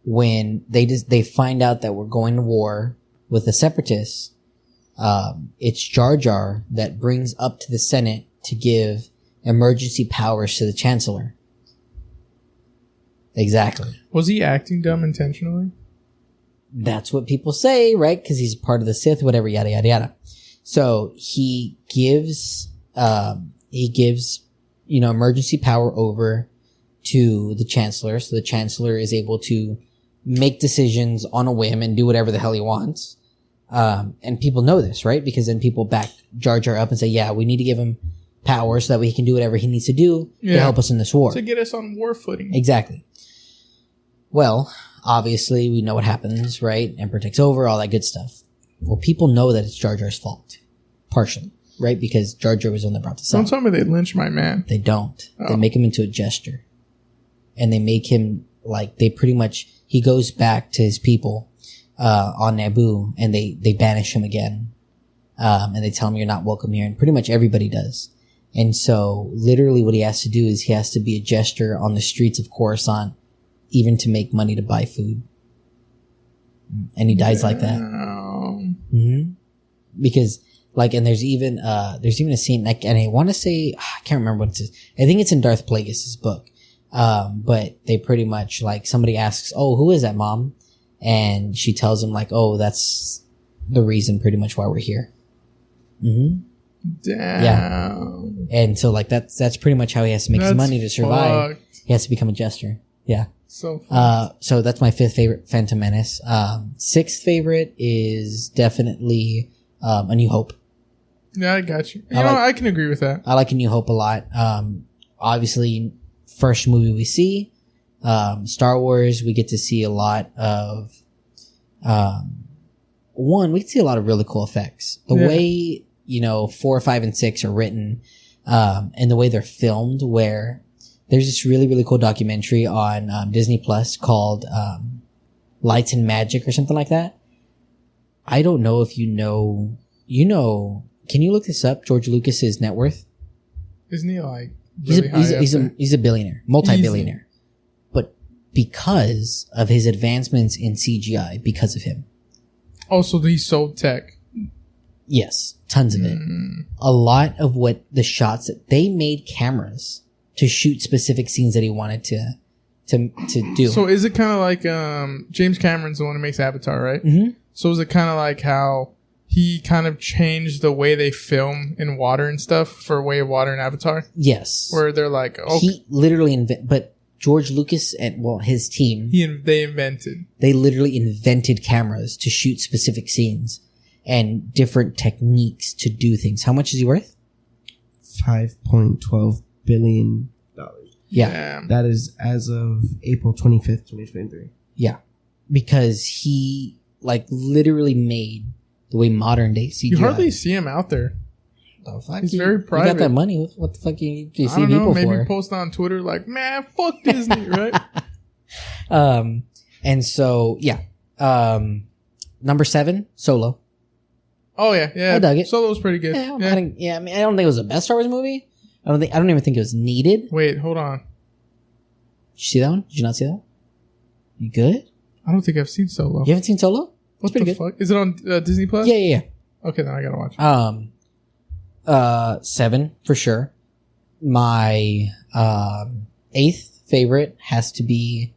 S1: When they find out that we're going to war with the Separatists, it's Jar Jar that brings up to the Senate to give emergency powers to the Chancellor. Exactly.
S2: Was he acting dumb intentionally?
S1: That's what people say, right? Because he's part of the Sith, whatever, yada, yada, yada. So he gives, emergency power over to the Chancellor. So the Chancellor is able to make decisions on a whim and do whatever the hell he wants. And people know this, right? Because then people back Jar Jar up and say, yeah, we need to give him power so that way he can do whatever he needs to do to help us in this war.
S2: To get us on war footing.
S1: Exactly. Well, obviously, we know what happens, right? Emperor takes over, all that good stuff. Well, people know that it's Jar Jar's fault. Partially, right? Because Jar Jar was the one that brought this up.
S2: Don't tell me they lynch my man.
S1: They don't. Oh. They make him into a jester. And they make him, he goes back to his people, on Naboo, and they banish him again. and they tell him you're not welcome here, and pretty much everybody does. And so literally what he has to do is he has to be a jester on the streets of Coruscant, even to make money to buy food. And he dies like that. Mm-hmm. Because like, and there's even a scene like, and I want to say, I can't remember what it is. I think it's in Darth Plagueis' book. But they pretty much like somebody asks, "Oh, who is that, Mom?" And she tells him like, "Oh, that's the reason pretty much why we're here." Mm-hmm.
S2: Damn.
S1: Yeah. And so like that's pretty much how he has to make his money to survive.
S2: Fucked.
S1: He has to become a jester. Yeah.
S2: So
S1: so that's my 5th favorite, Phantom Menace. 6th favorite is definitely A New Hope.
S2: Yeah, I got you. I can agree with that.
S1: I like A New Hope a lot. Obviously, first movie we see. Star Wars, we get to see a lot of we can see a lot of really cool effects. The way 4, 5, and 6 are written, and the way they're filmed, where there's this really, really cool documentary on Disney Plus called Lights and Magic or something like that. I don't know if you know, can you look this up? George Lucas's net worth?
S2: Isn't he like really
S1: he's a billionaire, multi-billionaire. But because of his advancements in CGI, because of him.
S2: Also, he sold tech.
S1: Yes, tons of it. A lot of what the shots that they made cameras to shoot specific scenes that he wanted to do.
S2: So is it kind of like James Cameron's the one who makes Avatar, right? Mm-hmm. So is it kind of like how he kind of changed the way they film in water and stuff for Way of Water and Avatar?
S1: Yes.
S2: Where they're like, okay.
S1: He literally but George Lucas and his team, they literally invented cameras to shoot specific scenes and different techniques to do things. How much is he worth?
S3: $5.12 billion.
S1: Yeah.
S2: Damn.
S3: That is as of April 25th, 2023.
S1: Yeah. Because he like literally made the way modern day CGI.
S2: You hardly see him out there.
S1: The fuck?
S2: He's very private.
S1: You got that money. What the fuck do you see
S2: I don't
S1: people
S2: know, maybe
S1: for?
S2: post on Twitter like, man, fuck Disney, right?
S1: And so, yeah. Number 7, Solo.
S2: Oh, yeah.
S1: I dug it.
S2: Solo's pretty good.
S1: I mean, I don't think it was the best Star Wars movie. I don't even think it was needed.
S2: Wait, hold on.
S1: Did you see that one? Did you not see that? You good?
S2: I don't think I've seen Solo.
S1: You haven't seen Solo?
S2: What the fuck? Is it on Disney Plus?
S1: Yeah.
S2: Okay, then I gotta watch it.
S1: 7 for sure. My 8th favorite has to be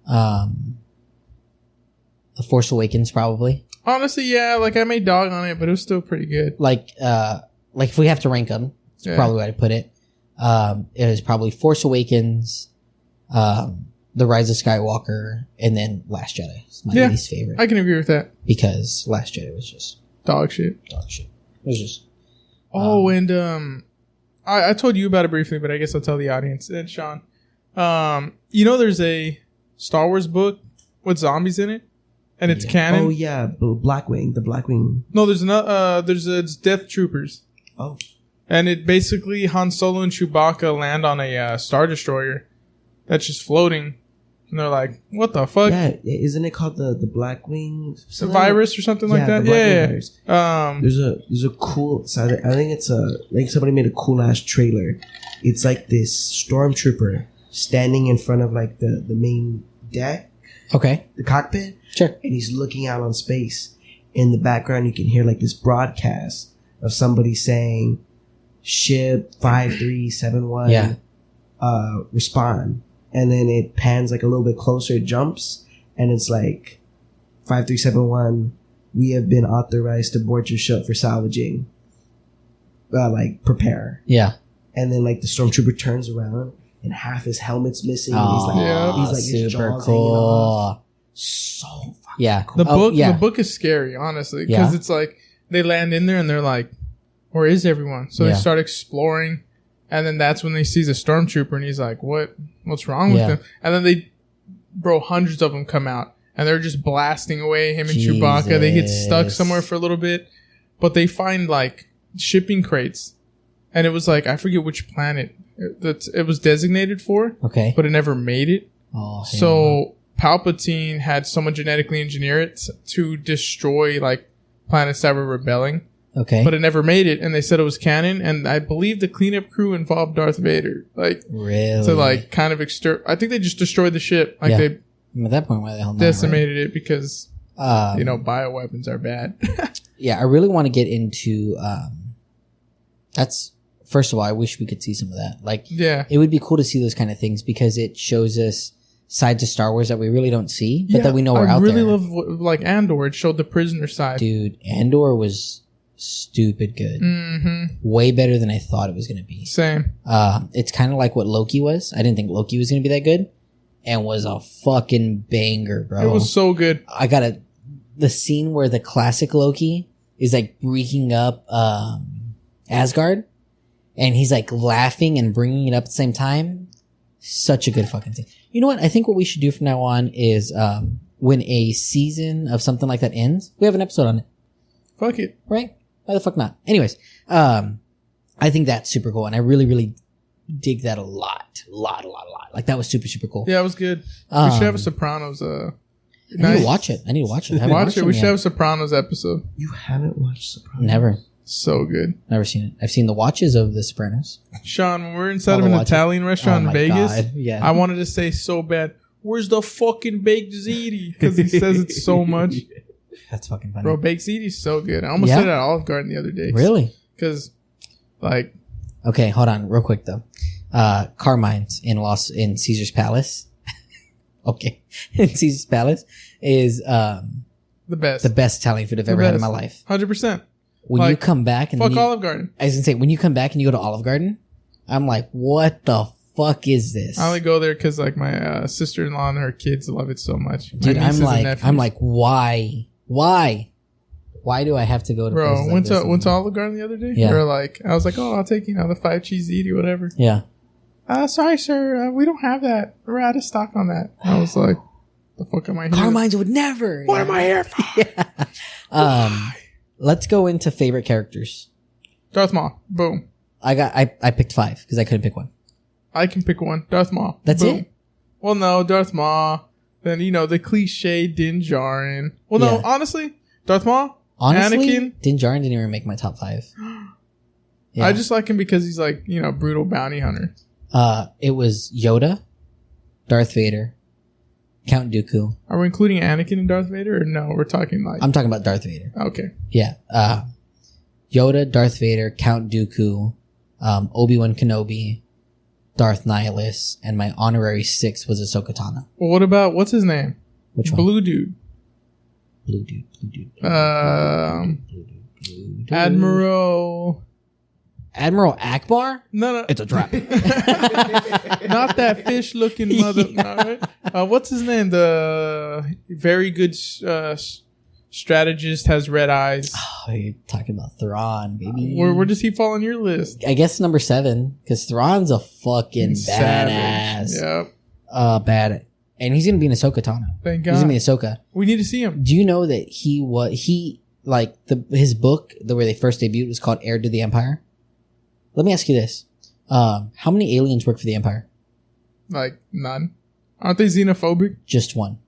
S1: The Force Awakens, probably.
S2: Honestly, yeah, like I made dog on it, but it was still pretty good.
S1: Like if we have to rank them, it's probably where I put it. It is probably Force Awakens, The Rise of Skywalker, and then Last Jedi. It's my least favorite.
S2: I can agree with that.
S1: Because Last Jedi was just
S2: dog shit.
S1: It was just.
S2: And I told you about it briefly, but I guess I'll tell the audience and Sean. There's a Star Wars book with zombies in it, and it's canon.
S3: Oh yeah, Blackwing, the Blackwing.
S2: No, there's another. It's Death Troopers.
S3: Oh.
S2: And it basically Han Solo and Chewbacca land on a Star Destroyer that's just floating, and they're like, "What the fuck?"
S3: Yeah, isn't it called the Blackwing?
S2: The virus or something like that?
S3: Yeah. There's a cool. So I think it's like somebody made a cool ass trailer. It's like this stormtrooper standing in front of like the main deck.
S1: Okay.
S3: The cockpit.
S1: Sure.
S3: And he's looking out on space. In the background, you can hear like this broadcast of somebody saying, "Ship 5371, respond." And then it pans like a little bit closer, it jumps, and it's like 5371, we have been authorized to board your ship for salvaging. Prepare.
S1: Yeah.
S3: And then like the stormtrooper turns around and half his helmet's missing.
S1: Oh,
S3: he's like
S1: super
S3: his jaws
S1: cool.
S3: hanging off. So fucking cool.
S2: The book is scary, honestly, because it's like they land in there and they're like, "Where is everyone?" So they start exploring, and then that's when they see the stormtrooper, and he's like, "What's wrong with them?" And then hundreds of them come out, and they're just blasting away him and Chewbacca. They get stuck somewhere for a little bit, but they find like shipping crates, and it was like, I forget which planet it was designated for.
S1: Okay,
S2: but it never made it. So Palpatine had someone genetically engineer it to destroy like planets that were rebelling.
S1: Okay.
S2: But it never made it, and they said it was canon, and I believe the cleanup crew involved Darth Vader. Like,
S1: really?
S2: to, like, kind of I think they just destroyed the ship. Like, they
S1: at that point, why the hell not,
S2: decimated it because, bioweapons are bad.
S1: Yeah, I really want to get into, first of all, I wish we could see some of that. Like, yeah, it would be cool to see those kind of things because it shows us sides of Star Wars that we really don't see, but that we know are out there. I really
S2: love, like, Andor. It showed the prisoner side.
S1: Dude, Andor was stupid good. Mm-hmm. Way better than I thought it was going to be.
S2: Same.
S1: It's kind of like what Loki was. I didn't think Loki was going to be that good, and was a fucking banger, bro.
S2: It was so good.
S1: The scene where the classic Loki is like breaking up Asgard, and he's like laughing and bringing it up at the same time. Such a good fucking thing. You know what? I think what we should do from now on is when a season of something like that ends, we have an episode on it.
S2: Fuck it.
S1: Right? Why the fuck not? Anyways, I think that's super cool, and I really, really dig that a lot. Like, that was super, super cool.
S2: Yeah, it was good. We should have a Sopranos.
S1: I need to watch it. I
S2: Watch it. We should have a Sopranos episode.
S3: You haven't watched Sopranos?
S1: Never.
S2: So good.
S1: Never seen it. I've seen the watches of The Sopranos.
S2: Sean, when we're inside of an Italian restaurant in Vegas,
S1: yeah.
S2: I wanted to say so bad, "Where's the fucking baked ziti?" Because he says it so much.
S1: That's fucking funny.
S2: Bro, baked ziti's so good. I almost said it at Olive Garden the other day.
S1: Really?
S2: Because, like...
S1: Okay, hold on. Real quick, though. Carmine's in Caesar's Palace. Okay. In Caesar's Palace is... the
S2: best.
S1: The best Italian food I've ever had in my life.
S2: 100%.
S1: When you come back and...
S2: Fuck Olive Garden.
S1: I was going to say, when you come back and you go to Olive Garden, I'm like, what the fuck is this?
S2: I only go there because, like, my sister-in-law and her kids love it so much.
S1: Dude, I'm like, why? Why do I have to go to...
S2: Bro, went to Olive Garden the other day. Yeah. I was like, oh, I'll take, the 5 cheese ziti or whatever.
S1: Yeah.
S2: Sorry, sir. We don't have that. We're out of stock on that. I was like, the fuck am I here?
S1: Carmine's would never.
S2: What am I here for?
S1: Yeah. Let's go into favorite characters.
S2: Darth Maul. Boom.
S1: I picked 5 because I couldn't pick one.
S2: I can pick one. Darth Maul.
S1: That's
S2: Boom.
S1: it?
S2: Well, no. Darth Maul. Then, the cliche Din Djarin. Well, no. Honestly, Darth Maul.
S1: Honestly,
S2: Anakin.
S1: Din Djarin didn't even make my top 5.
S2: Yeah. I just like him because he's like, brutal bounty hunter.
S1: It was Yoda, Darth Vader, Count Dooku.
S2: Are we including Anakin and Darth Vader, or no? We're talking like...
S1: I'm talking about Darth Vader.
S2: Okay.
S1: Yeah. Yoda, Darth Vader, Count Dooku, Obi-Wan Kenobi, Darth Nihilus, and my honorary 6 was Ahsoka Tano.
S2: Well, what about... What's his name?
S1: Which one?
S2: Blue dude.
S1: Blue dude. Admiral Akbar?
S2: No.
S1: It's a trap.
S2: Not that fish-looking mother...
S1: Yeah.
S2: No, right? What's his name? The very good strategist has red eyes.
S1: Oh, you're talking about Thrawn, baby.
S2: Where does he fall on your list?
S1: I guess number 7, because Thrawn's a fucking badass.
S2: Yep.
S1: Bad. And he's going to be in Ahsoka Tano.
S2: Thank God.
S1: He's going to be Ahsoka.
S2: We need to see him.
S1: Do you know that his book, the way they first debuted, was called Heir to the Empire? Let me ask you this. How many aliens work for the Empire?
S2: Like, none. Aren't they xenophobic?
S1: Just one.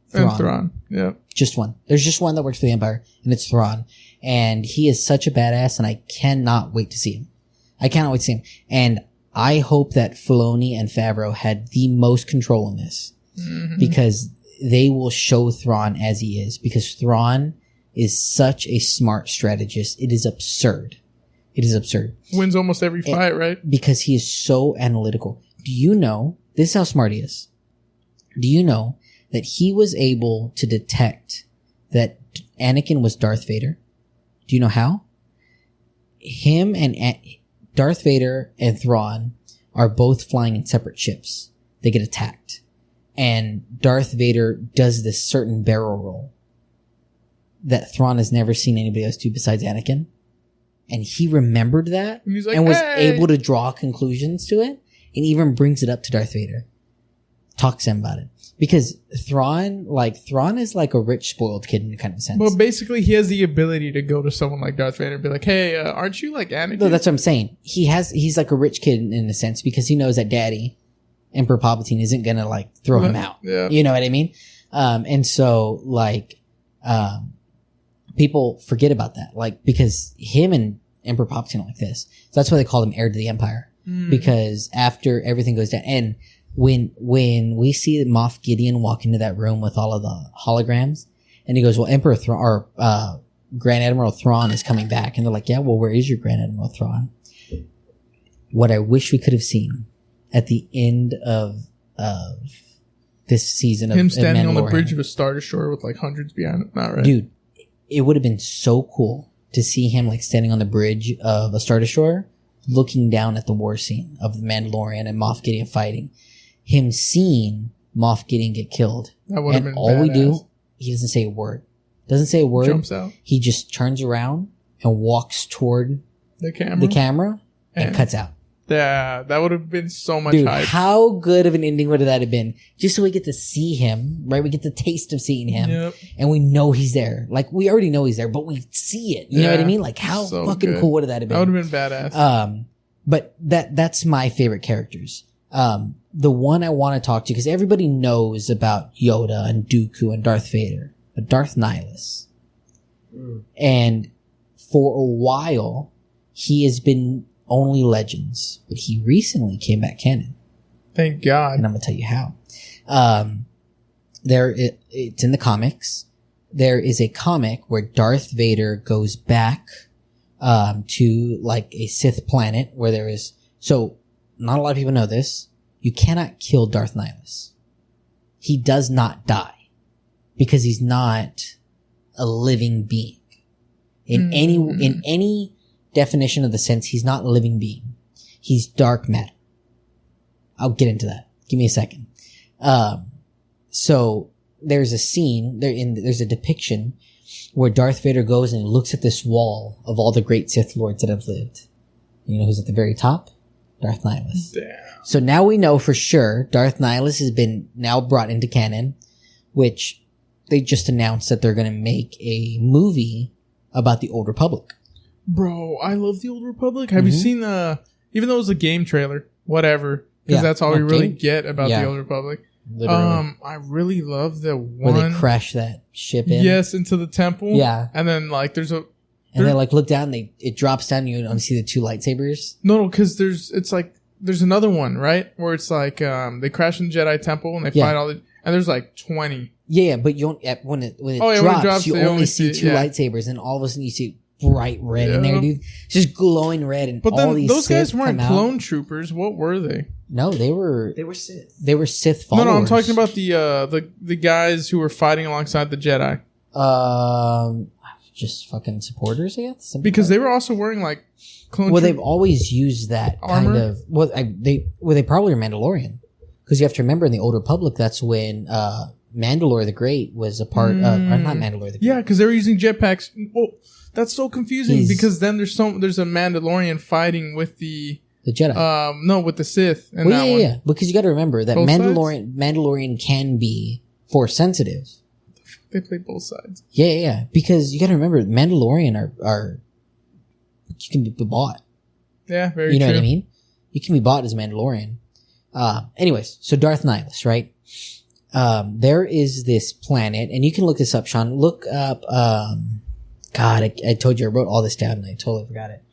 S2: Thrawn. Yeah.
S1: Just one. There's just one that works for the Empire, and it's Thrawn. And he is such a badass, and I cannot wait to see him. And I hope that Filoni and Favreau had the most control in this. Mm-hmm. Because they will show Thrawn as he is. Because Thrawn is such a smart strategist. It is absurd.
S2: Wins almost every fight, right?
S1: Because he is so analytical. Do you know, this is how smart he is. Do you know that he was able to detect that Anakin was Darth Vader? Do you know how? Him and Darth Vader and Thrawn are both flying in separate ships. They get attacked. And Darth Vader does this certain barrel roll that Thrawn has never seen anybody else do besides Anakin. And he remembered that and was able to draw conclusions to it and even brings it up to Darth Vader. Talks to him about it. Because Thrawn is like a rich, spoiled kid in a kind of sense.
S2: Well, basically, he has the ability to go to someone like Darth Vader and be like, hey, aren't you like Anakin?
S1: No, that's what I'm saying. He's like a rich kid in a sense because he knows that Daddy, Emperor Palpatine, isn't going to like throw him out.
S2: Yeah.
S1: You know what I mean? And so people forget about that. Like, because him and Emperor Palpatine are like this. So that's why they call him heir to the Empire. Because after everything goes down, and when we see Moff Gideon walk into that room with all of the holograms, and he goes, well, Emperor Thrawn, or Grand Admiral Thrawn is coming back. And they're like, yeah, well, where is your Grand Admiral Thrawn? What I wish we could have seen at the end of this season of
S2: him standing on the bridge of a Star Destroyer with like hundreds behind him. Not right.
S1: Dude, it would have been so cool to see him like standing on the bridge of a Star Destroyer, looking down at the war scene of the Mandalorian and Moff Gideon fighting. Him seeing Moff Gideon get killed. That would have been all badass. We do, he doesn't say a word. Doesn't say a word. Jumps out. He just turns around and walks toward the camera and cuts out.
S2: Yeah, that would have been so much
S1: Dude,
S2: hype.
S1: How good of an ending would that have been? Just so we get to see him, right? We get the taste of seeing him, and we know he's there. Like, we already know he's there, but we see it. You know what I mean? Like, how so fucking cool would that have been?
S2: That would have been badass.
S1: But that's my favorite characters. The one I want to talk to, because everybody knows about Yoda and Dooku and Darth Vader, but Darth Nihilus. And for a while, he has been only legends, but he recently came back canon.
S2: Thank God.
S1: And I'm gonna tell you how. It's in the comics. There is a comic where Darth Vader goes back to like a Sith planet where there is. So not a lot of people know this. You cannot kill Darth Nihilus. He does not die because he's not a living being. In any definition of the sense, he's not a living being. He's dark matter. I'll get into that. Give me a second. So there's a scene there's a depiction where Darth Vader goes and looks at this wall of all the great Sith Lords that have lived. You know who's at the very top? Darth Nihilus. Damn. So now we know for sure Darth Nihilus has been now brought into canon, which they just announced that they're going to make a movie about the Old Republic.
S2: Bro, I love the Old Republic. Have you seen even though it was a game trailer, whatever, because that's all we really get about the Old Republic. Literally. I really love the one
S1: where they crash that ship in.
S2: Yes, into the temple.
S1: Yeah.
S2: And then like and
S1: then like look down, it drops down, you don't see the two lightsabers.
S2: No, because there's another one, right? Where it's like they crash in the Jedi temple and they fight and there's like 20.
S1: Yeah, but you don't when it drops, you only see two lightsabers, and all of a sudden you see bright red in there, dude. It's just glowing red, and
S2: but
S1: all these
S2: those
S1: Sith
S2: guys weren't clone troopers. What were they?
S1: No, they were
S3: Sith.
S1: They were Sith followers.
S2: No, I'm talking about the guys who were fighting alongside the Jedi.
S1: Just fucking supporters, I guess.
S2: Because they were also wearing like clone.
S1: Well, they've always used that armor? Kind of. Well, they probably are Mandalorian, because you have to remember in the Old Republic, that's when Mandalore the Great was a part of, or not Mandalore the Great.
S2: Yeah, because they were using jetpacks. Well, that's so confusing because then there's a Mandalorian fighting with the
S1: Jedi.
S2: No, with the Sith.
S1: And yeah. Because you got to remember that Mandalorian can be Force sensitive.
S2: They play both sides.
S1: Yeah. Because you got to remember, Mandalorian are you can be bought.
S2: Yeah, very true.
S1: You know what I mean? You can be bought as Mandalorian. Anyways, so Darth Nihilus, right? There is this planet, and you can look this up, Sean. Look up, God, I told you I wrote all this down and I totally forgot it.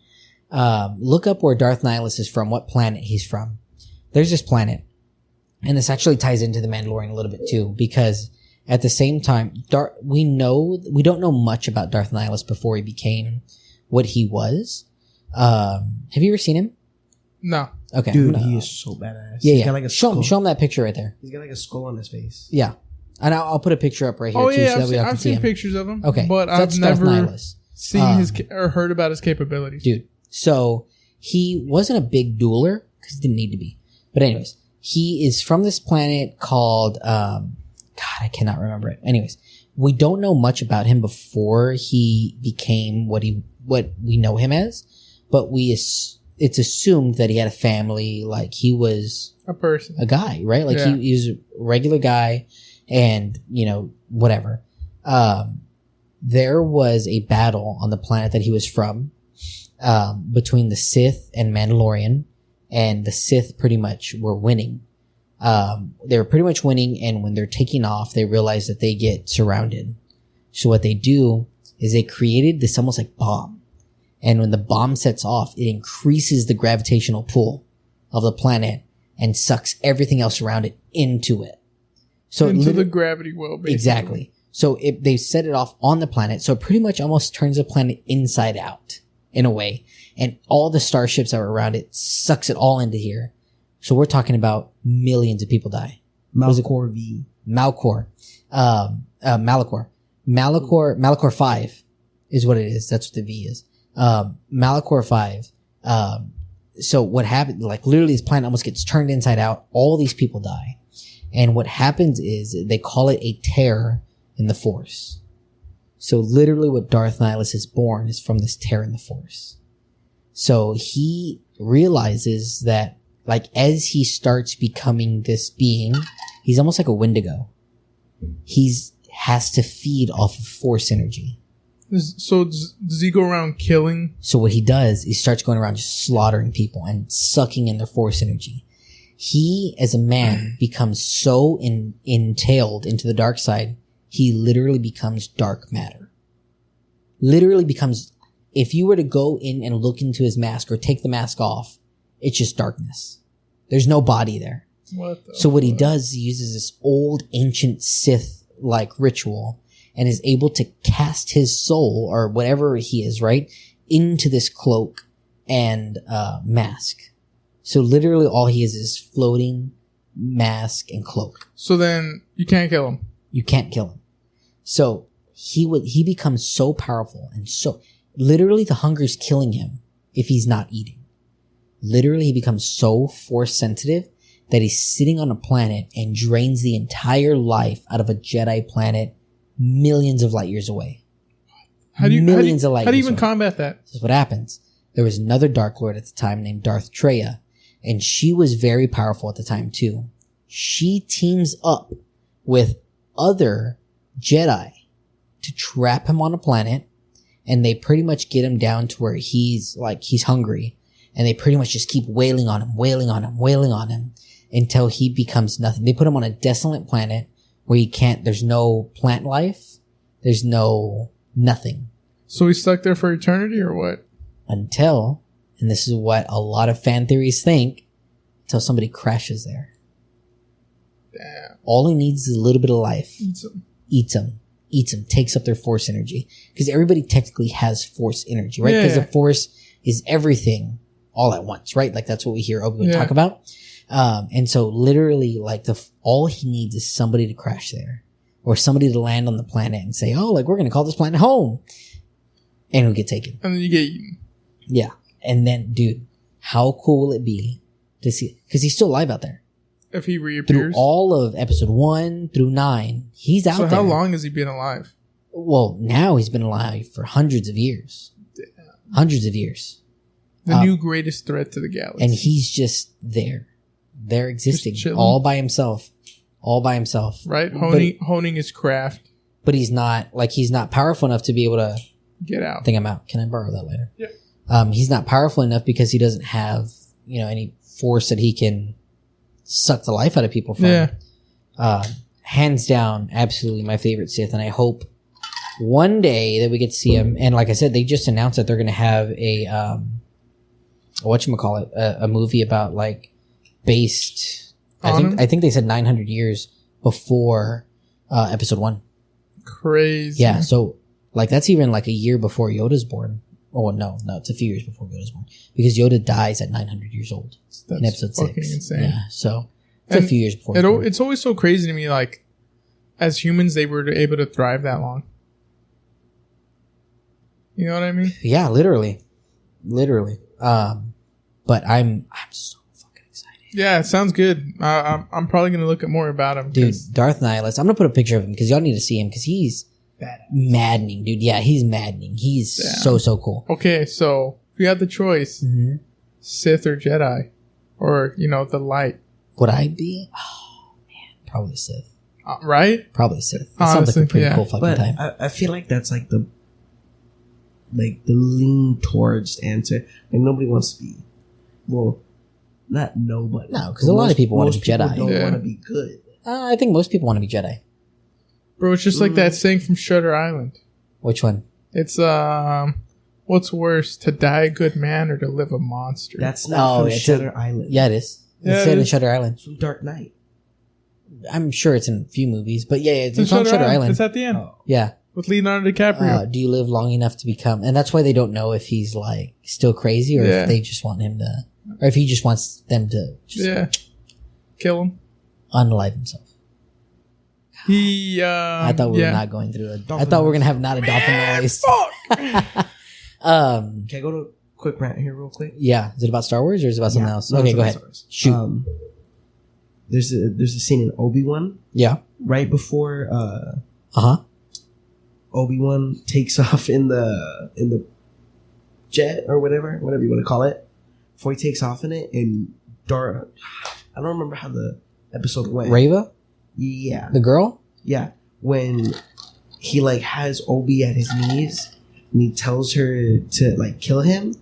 S1: Look up where Darth Nihilus is from, what planet he's from. There's this planet, and this actually ties into the Mandalorian a little bit too, because at the same time, we don't know much about Darth Nihilus before he became what he was. Have you ever seen him?
S2: No.
S1: Okay.
S3: Dude, he is so badass.
S1: Yeah.
S3: He's got like a
S1: show him that picture right there.
S3: He's got like a skull on his face.
S1: Yeah. And I'll put a picture up right here too, so that we all can see him.
S2: I've seen pictures of him.
S1: Okay.
S2: But I've never seen his or heard about his capabilities.
S1: Dude. So he wasn't a big dueler because he didn't need to be. But anyways, he is from this planet called, God, I cannot remember it. Anyways, we don't know much about him before he became what we know him as, but it's assumed that he had a family, like he was
S2: a person,
S1: a guy, right? Like he was a regular guy, and whatever. There was a battle on the planet that he was from, between the Sith and Mandalorian, and the Sith pretty much were winning. They were pretty much winning, and when they're taking off, they realize that they get surrounded. So what they do is they created this almost like bomb. And when the bomb sets off, it increases the gravitational pull of the planet and sucks everything else around it into it. So
S2: into the gravity well, basically.
S1: Exactly. So they set it off on the planet. So it pretty much almost turns the planet inside out in a way. And all the starships that are around it sucks it all into here. So we're talking about millions of people die.
S3: Malachor V.
S1: Malachor. Malachor 5 is what it is. That's what the V is. Malachor 5. So what happened, like literally this planet almost gets turned inside out. All these people die. And what happens is they call it a tear in the Force. So literally what Darth Nihilus is born is from this tear in the Force. So he realizes that like as he starts becoming this being, he's almost like a Wendigo. Has to feed off of Force energy.
S2: So does he go around killing?
S1: So what he does is he starts going around just slaughtering people and sucking in their Force energy. He, as a man, becomes so entailed into the dark side, he literally becomes dark matter. Literally becomes, if you were to go in and look into his mask or take the mask off, it's just darkness. There's no body there. So what he does, he uses this old ancient Sith-like ritual and is able to cast his soul, or whatever he is, right, into this cloak and mask. So literally all he is floating mask and cloak.
S2: So then you can't kill him.
S1: You can't kill him. So he becomes so powerful and so literally the hunger is killing him if he's not eating. Literally he becomes so Force sensitive that he's sitting on a planet and drains the entire life out of a Jedi planet millions of light years away.
S2: How do you
S1: away.
S2: even combat that?
S1: This is what happens. There was another Dark Lord at the time named Darth Treya, and she was very powerful at the time too. She teams up with other Jedi to trap him on a planet, and they pretty much get him down to where he's hungry, and they pretty much just keep wailing on him until he becomes nothing. They put him on a desolate planet where there's no plant life, there's no nothing.
S2: So he's stuck there for eternity or what?
S1: Until, and this is what a lot of fan theories think, until somebody crashes there.
S2: Damn.
S1: All he needs is a little bit of life.
S2: Eats them.
S1: Takes up their Force energy. Because everybody technically has Force energy, right? Because the Force is everything all at once, right? Like that's what we hear Obi-Wan talk about. And so literally like all he needs is somebody to crash there. Or somebody to land on the planet and say, oh, like we're going to call this planet home. And he'll get taken.
S2: And then you get eaten.
S1: Yeah. And then, dude, how cool will it be to see, because he's still alive out there.
S2: If he reappears?
S1: Through all of episode 1 through 9, he's out there.
S2: So how long has he been alive?
S1: Well, now he's been alive for hundreds of years.
S2: Damn.
S1: Hundreds of years.
S2: The new greatest threat to the galaxy.
S1: And he's just there. They're existing. All by himself.
S2: Right? Honing his craft.
S1: But he's not powerful enough to be able to
S2: get out.
S1: I think I'm out. Can I borrow that later?
S2: Yeah.
S1: He's not powerful enough because he doesn't have, any Force that he can suck the life out of people from.
S2: Yeah.
S1: Hands down, absolutely my favorite Sith, and I hope one day that we get to see him. And like I said, they just announced that they're going to have a whatchamacallit, a movie about like based. I think they said 900 years before episode 1.
S2: Crazy.
S1: Yeah. So like that's even like a year before Yoda's born. Oh no, it's a few years before Yoda's born because Yoda dies at 900 years old in episode 6.
S2: Insane.
S1: Yeah. So it's a few years before.
S2: It's always so crazy to me. Like as humans, they were able to thrive that long. You know what I mean?
S1: Yeah, literally. But I'm so fucking excited.
S2: Yeah, it sounds good. I'm probably gonna look at more about him,
S1: dude. Darth Nihilus. I'm gonna put a picture of him because y'all need to see him because he's maddening, dude. Yeah, he's maddening. He's so cool.
S2: Okay, so if you had the choice, Sith or Jedi, or the light,
S1: would I be? Oh man, probably Sith.
S2: Right?
S1: Probably Sith. That sounds like a pretty cool fucking time.
S3: I feel like that's like the lean towards answer. Like nobody wants to be, well, not nobody.
S1: No, because a lot of people want to be Jedi.
S3: Don't want to be good.
S1: I think most people want to be Jedi.
S2: Bro, it's just like that saying from Shutter Island.
S1: Which one?
S2: It's what's worse, to die a good man or to live a monster?
S3: That's not from Shutter Island.
S1: Yeah, it is.
S2: Yeah,
S1: It's set in Shutter Island.
S3: It's from Dark Knight.
S1: I'm sure it's in a few movies, but yeah, it's on Shutter Island.
S2: It's at the end.
S3: Oh.
S1: Yeah.
S2: With Leonardo DiCaprio.
S1: Do you live long enough to become... And that's why they don't know if he's like still crazy or if they just want him to... Or if he just wants them to just
S2: kill him.
S1: unalive himself.
S2: I
S1: thought we were not going through it. I thought we were going to have not a dolphin noise.
S3: Can I go to a quick rant here real quick?
S1: Yeah. Is it about Star Wars or is it about something else?
S3: No,
S1: Okay,
S3: it's
S1: go
S3: about
S1: ahead.
S3: Star Wars.
S1: Shoot.
S3: There's a scene in Obi-Wan
S1: Yeah.
S3: right before
S1: Uh-huh.
S3: Obi-Wan takes off in the jet or whatever you want to call it. Before he takes off in it, and I don't remember how the episode went.
S1: Reva?
S3: Yeah.
S1: The girl?
S3: Yeah. When he like has Obi at his knees and he tells her to like kill him,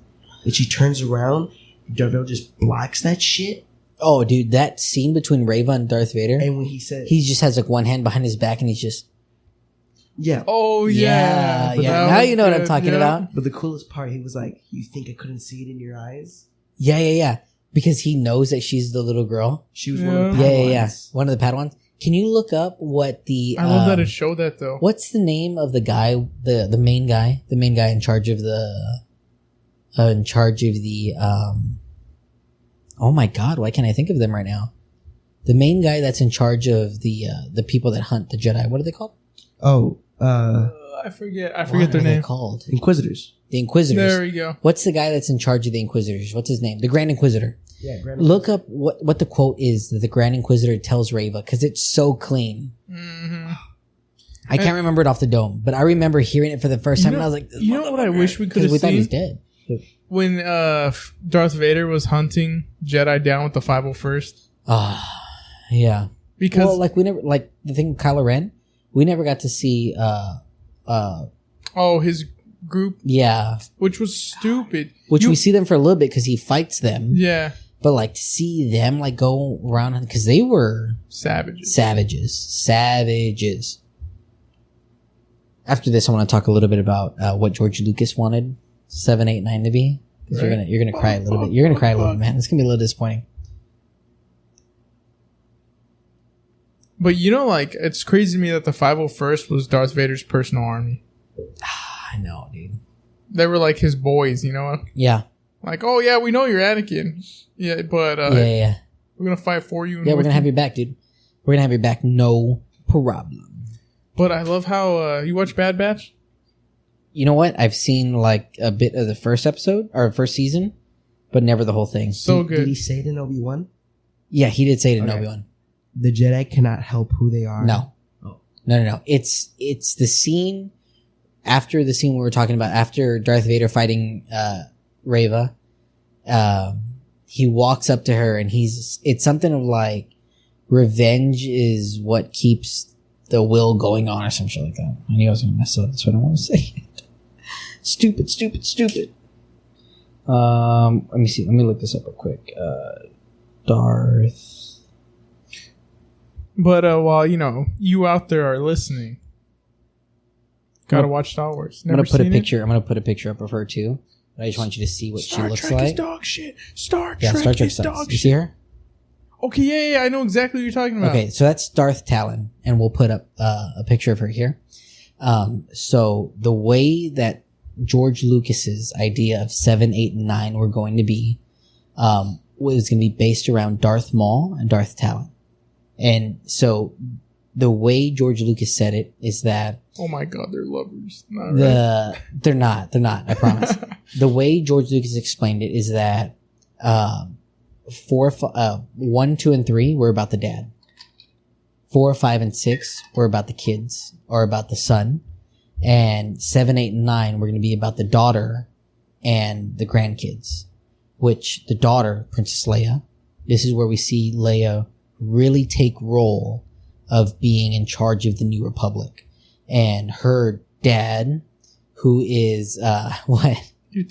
S3: and she turns around, Darth Vader just blocks that shit.
S1: Oh, dude, that scene between Reva and Darth Vader.
S3: And when he said
S1: He just has like one hand behind his back and he's just...
S3: yeah.
S2: Oh, yeah.
S1: Yeah.
S2: That
S1: Now
S2: was
S1: you know what I'm
S2: good,
S1: talking about.
S3: But the coolest part, he was like, "You think I couldn't see it in your eyes?"
S1: Yeah. Because he knows that she's the little girl.
S3: She was one of the
S1: Yeah.
S3: Padawans.
S1: One of the Padawans. Can you look up what the...
S2: I love that it showed that, though.
S1: What's the name of the guy, the main guy? The main guy in charge of the... oh my god, why can't I think of them right now? The main guy that's in charge of the people that hunt the Jedi. What are they called?
S3: Oh,
S2: I forget
S1: What
S2: their
S1: are they
S2: name.
S1: called?
S3: Inquisitors.
S1: The Inquisitors.
S2: There we go.
S1: What's the guy that's in charge of the Inquisitors? What's his name? The Grand Inquisitor.
S3: Yeah,
S1: Look up what the quote is that the Grand Inquisitor tells Reva, because it's so clean.
S2: Mm-hmm.
S1: I can't remember it off the dome, but I remember hearing it for the first time, and I was like,
S2: You know what I wish we could
S1: because
S2: have
S1: we thought he was
S2: seen?
S1: dead.
S2: When Darth Vader was hunting Jedi down with the 501st.
S1: Yeah.
S2: Because
S1: Well, like we never, like the thing with Kylo Ren, we never got to see.
S2: his group,
S1: Yeah,
S2: which was stupid.
S1: which we see them for a little bit because he fights them.
S2: Yeah,
S1: But like to see them like go around, because they were
S2: savages.
S1: Savages. After this, I want to talk a little bit about what George Lucas wanted 7, 8, 9 to be. Because you're gonna cry a little bit. You're gonna cry a little bit, man. It's gonna be a little disappointing.
S2: But you know, like, it's crazy to me that the 501st was Darth Vader's personal army.
S1: I know, dude.
S2: They were like his boys, you know?
S1: Yeah.
S2: Like, oh yeah, we know you're Anakin. Yeah, but
S1: Yeah.
S2: we're gonna fight for you. And
S1: Yeah, we're
S2: with
S1: gonna have your back, dude. We're gonna have your back, no problem.
S2: But I love how you watch Bad Batch.
S1: You know what? I've seen like a bit of the first episode or first season, but never the whole thing.
S2: So
S3: Did
S2: good.
S3: he say it in Obi-Wan?
S1: Yeah, he did say it in
S3: Okay.
S1: Obi-Wan.
S3: The Jedi cannot help who they are.
S1: No.
S3: Oh.
S1: No. It's the scene after the scene we were talking about, after Darth Vader fighting Reva. He walks up to her and it's something of like, revenge is what keeps the will going on or some shit like that. I knew I was gonna mess up. That's what I want to say. Stupid. Let me see. Let me look this up real quick. Darth.
S2: But while you out there are listening, gotta watch Star Wars.
S1: I'm gonna put a
S2: seen it?
S1: picture. I'm gonna put a picture up of her too. But I just want you to see what
S2: Star
S1: she looks
S2: Trek
S1: like.
S2: is dog shit. Star
S1: Yeah,
S2: Trek
S1: Star Trek
S2: is
S1: sucks.
S2: dog
S1: You see
S2: shit.
S1: her?
S2: Okay, yeah, I know exactly what you're talking about.
S1: Okay, so that's Darth Talon, and we'll put up a picture of her here. So the way that George Lucas's idea of 7, 8, and 9 were going to be, was going to be based around Darth Maul and Darth Talon. And so the way George Lucas said it is that
S2: Oh my god, they're lovers. Not right.
S1: they're not, I promise. The way George Lucas explained it is that 1, 2, and 3 were about the dad. 4, 5, and 6 were about the kids or about the son. And 7, 8, and 9 were going to be about the daughter and the grandkids. Which the daughter, Princess Leia, this is where we see Leia really take role of being in charge of the New Republic. And her dad, who is, what?
S2: You're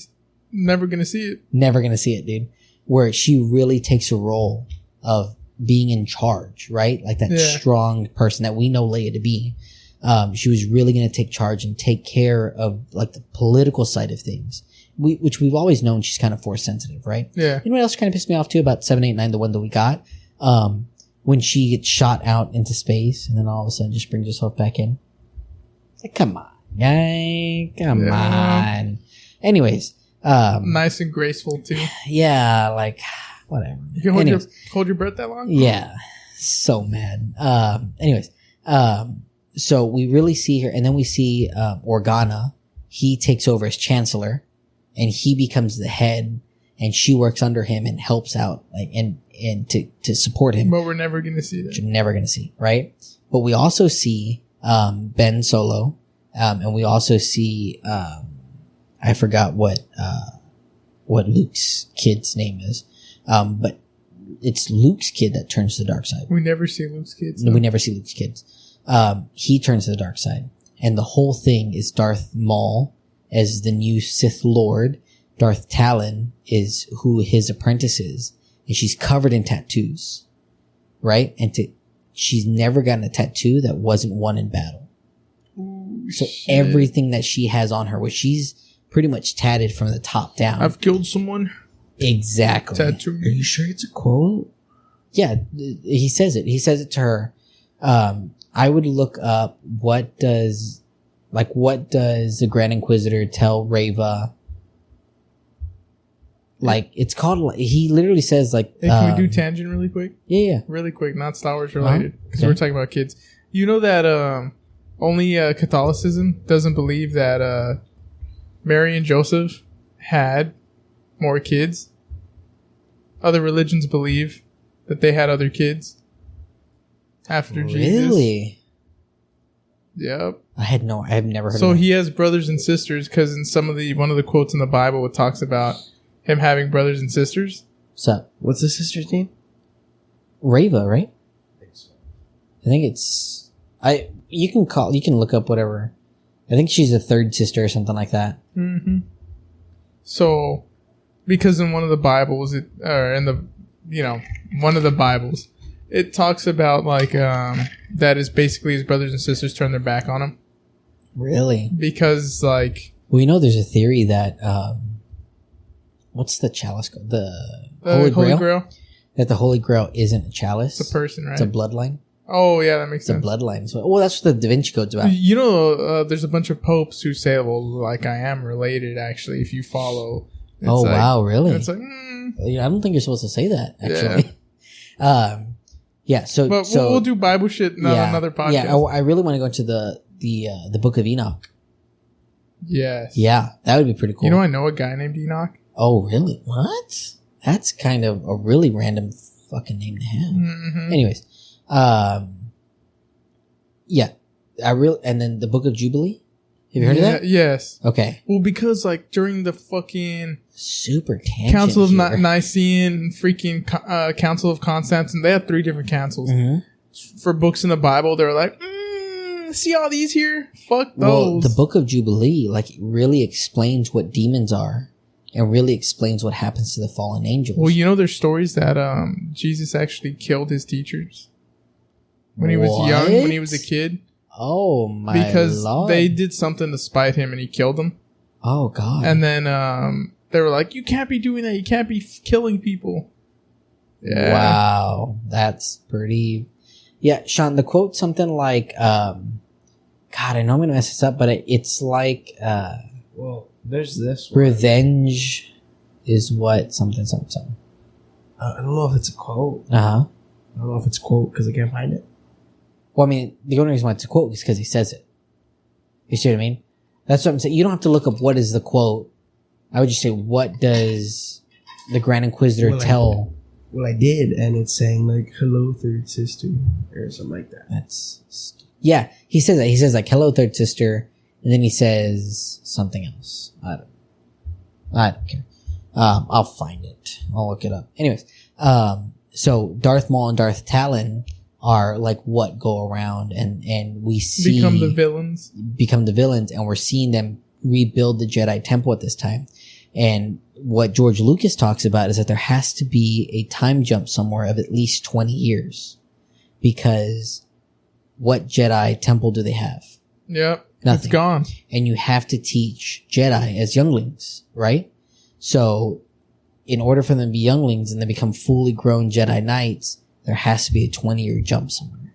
S2: never gonna see it.
S1: Never gonna see it, dude. Where she really takes a role of being in charge, right? Like that strong person that we know Leia to be. She was really going to take charge and take care of like the political side of things, which we've always known she's kind of force sensitive, right?
S2: Yeah.
S1: You know what else kind of pissed me off too about 789, the one that we got? When she gets shot out into space and then all of a sudden just brings herself back in. It's like, come on, guy. Come on. Anyways.
S2: Nice and graceful too.
S1: Yeah, like, whatever.
S2: You can hold your breath that long?
S1: Yeah. So mad. So we really see her, and then we see Organa. He takes over as chancellor, and he becomes the head, and she works under him and helps out, like, and to support him.
S2: But we're never going to see that.
S1: Which you're never going to see, right? But we also see Ben Solo, and we also see I forgot what Luke's kid's name is, but it's Luke's kid that turns to the dark side.
S2: We never see Luke's kids.
S1: No, we never see Luke's kids. He turns to the dark side, and the whole thing is Darth Maul as the new Sith Lord. Darth Talon is who his apprentice is, and she's covered in tattoos, right? And she's never gotten a tattoo that wasn't won in battle.
S2: Ooh,
S1: so
S2: shit.
S1: everything that she has on her, which she's pretty much tatted from the top down.
S2: I've killed someone.
S1: Exactly.
S2: Tattoo.
S3: Are you sure it's a quote?
S1: Yeah, he says it. He says it to her. I would look up what does the Grand Inquisitor tell Reva? Like, it's called, he literally says, like,
S2: Hey, can we do tangent really quick?
S1: Yeah.
S2: Really quick, not Star Wars related, because
S1: Okay.
S2: we're talking about kids. You know that only Catholicism doesn't believe that Mary and Joseph had more kids. Other religions believe that they had other kids after Jesus.
S1: Really?
S2: Yep.
S1: I have never heard
S2: So
S1: of that.
S2: he has brothers and sisters because in one of the quotes in the Bible, it talks about him having brothers and sisters.
S1: So,
S3: What's the sister's name?
S1: Reva, right?
S3: I think so.
S1: I think it's, you can look up whatever. I think she's a third sister or something like that.
S2: Mm-hmm. So, because in one of the Bibles, one of the Bibles, it talks about like that is basically his brothers and sisters turn their back on him
S1: Really?
S2: because like
S1: Well, you know, there's a theory that, what's the chalice called? The Holy Grail? That the Holy Grail isn't a chalice.
S2: It's a person, right?
S1: It's a bloodline.
S2: Oh yeah, that makes
S1: It's a
S2: sense.
S1: bloodline. So, well, that's what the Da Vinci Code's about.
S2: You know, there's a bunch of popes who say, "Well, like I am related." Actually, if you follow. It's
S1: Oh,
S2: like-
S1: wow, really?
S2: and it's like,
S1: I don't think you're supposed to say that, actually. Yeah, so...
S2: but we'll do Bible shit on another podcast.
S1: Yeah, I really want to go into the Book of Enoch.
S2: Yes.
S1: Yeah, that would be pretty cool.
S2: You know, I know a guy named Enoch.
S1: Oh, really? What? That's kind of a really random fucking name to have.
S2: Mm-hmm.
S1: Anyways, yeah, and then the Book of Jubilee. Have you heard of that?
S2: Yes.
S1: Okay.
S2: Well, because like during the fucking
S1: Super tangent
S2: Council of
S1: here.
S2: Nicene, freaking Council of Constantine, they had 3 different councils
S1: Mhm.
S2: for books in the Bible. They were like, see all these here? Fuck those.
S1: Well, the Book of Jubilee, like, it really explains what demons are, and really explains what happens to the fallen angels.
S2: Well, you know, there's stories that Jesus actually killed his teachers when he was young, when he was a kid,
S1: Oh my
S2: because
S1: Lord.
S2: they did something to spite him, and he killed them.
S1: Oh God.
S2: And then they were like, "You can't be doing that. You can't be killing people." Yeah.
S1: Wow, that's pretty. Yeah, Sean. The quote something like, God, I know I'm gonna mess this up, but it's like,
S3: Well, there's this one.
S1: revenge is what something.
S3: I don't know if it's a quote.
S1: Uh huh.
S3: I don't know if it's a quote because I can't find it.
S1: Well, I mean, the only reason why it's a quote is because he says it. You see what I mean? That's what I'm saying. You don't have to look up what is the quote. I would just say, what does the Grand Inquisitor tell?
S3: Well, I did, and it's saying like "Hello, third sister" or something like that.
S1: Yeah, he says that. He says like, hello, third sister. And then he says something else. I don't care. I'll find it. I'll look it up. Anyways, so Darth Maul and Darth Talon are like what go around and we see
S2: Become the villains.
S1: And we're seeing them rebuild the Jedi Temple at this time. And what George Lucas talks about is that there has to be a time jump somewhere of at least 20 years because what Jedi temple do they have?
S2: Yep.
S1: Nothing.
S2: It's gone.
S1: And you have to teach Jedi as younglings, right? So in order for them to be younglings and then become fully grown Jedi Knights, there has to be a 20-year jump somewhere.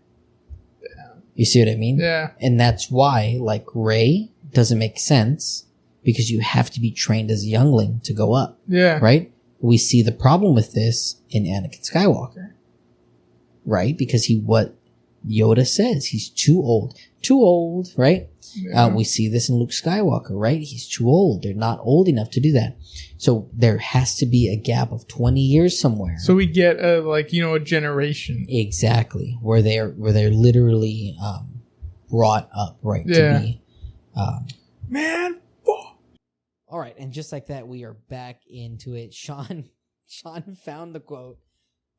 S1: Yeah. You see what I mean?
S2: Yeah.
S1: And that's why, like, Rey doesn't make sense because you have to be trained as a youngling to go up.
S2: Yeah.
S1: Right? We see the problem with this in Anakin Skywalker. Right? Because what Yoda says, he's too old. Too old, right? Yeah. We see this in Luke Skywalker, right? He's too old. They're not old enough to do that. So there has to be a gap of 20 years somewhere.
S2: So we get a generation.
S1: Exactly. Where they're literally brought up, right?
S2: Yeah.
S1: To be
S2: man.
S1: All right, and just like that, we are back into it. Sean found the quote.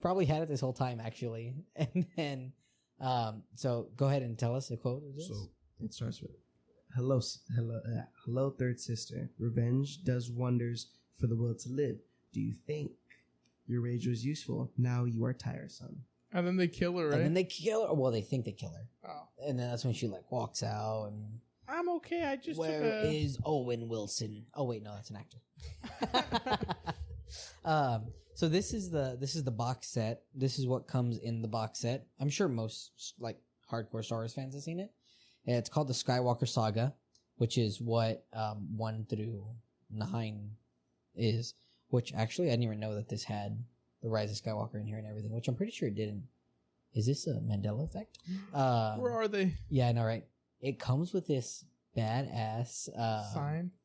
S1: Probably had it this whole time, actually. And then so go ahead and tell us the quote.
S3: So it starts with hello, third sister. Revenge does wonders for the will to live. Do you think your rage was useful? Now you are tiresome.
S2: And then they kill her, right?
S1: And then they kill her. Well, they think they kill her.
S2: Oh.
S1: And then that's when she walks out and
S2: I'm okay. I just
S1: Where is Owen Wilson? Oh wait, no, that's an actor. So this is the box set. This is what comes in the box set. I'm sure most hardcore Star Wars fans have seen it. It's called the Skywalker Saga, which is what 1 through 9 is. Which actually I didn't even know that this had the Rise of Skywalker in here and everything. Which I'm pretty sure it didn't. Is this a Mandela effect?
S2: Where are they?
S1: Yeah, I know, right? It comes with this badass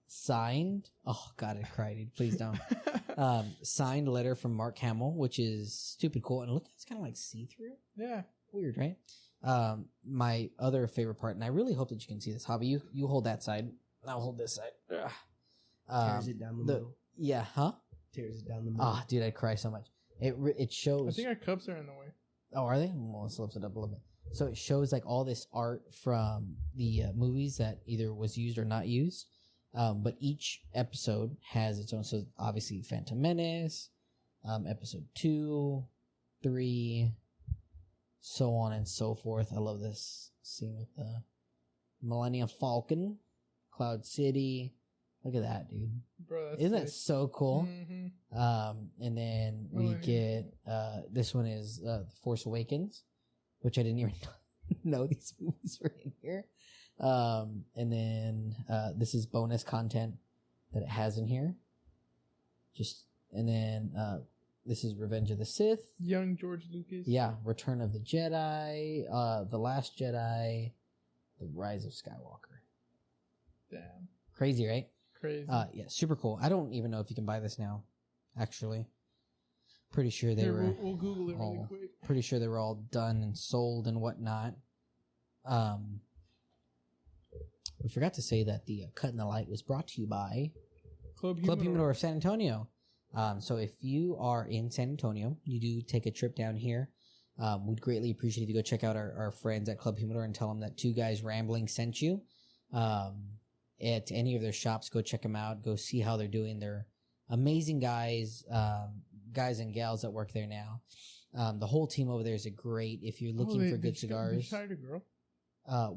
S1: signed. Oh God, I cried. Dude. Please don't. Signed letter from Mark Hamill, which is stupid cool. And look, it's kind of like see-through.
S2: Yeah,
S1: weird, right? My other favorite part, and I really hope that you can see this. Hobby, you hold that side. I'll hold this side.
S3: Tears it down the middle.
S1: Yeah, huh?
S3: Tears it down the middle.
S1: Ah, dude, I cry so much. It shows.
S2: I think our cups are in the way.
S1: Oh, are they? Well, let's lift it up a little bit. So it shows all this art from the movies that either was used or not used. But each episode has its own. So obviously Phantom Menace, episode 2, 3, so on and so forth. I love this scene with the Millennium Falcon, Cloud City. Look at that, dude.
S2: Bro,
S1: isn't that so cool?
S2: Mm-hmm.
S1: And then we get this one is The Force Awakens, which I didn't even know these movies were in here. And then this is bonus content that it has in here. And then this is Revenge of the Sith.
S2: Young George Lucas.
S1: Yeah, Return of the Jedi, The Last Jedi, The Rise of Skywalker.
S2: Damn.
S1: Crazy, right?
S2: Crazy.
S1: Yeah, super cool. I don't even know if you can buy this now, actually. Pretty sure they were.
S2: We'll Google it really quick.
S1: Pretty sure they were all done and sold and whatnot. We forgot to say that the Cut in the Light was brought to you by
S2: Club
S1: Humidor of San Antonio. So if you are in San Antonio, you do take a trip down here. We'd greatly appreciate if you go check out our friends at Club Humidor and tell them that Two Guys Rambling sent you. At any of their shops, go check them out. Go see how they're doing. They're amazing guys and gals that work there now. The whole team over there is great. If you're looking for good cigars.
S2: Did you hire a girl?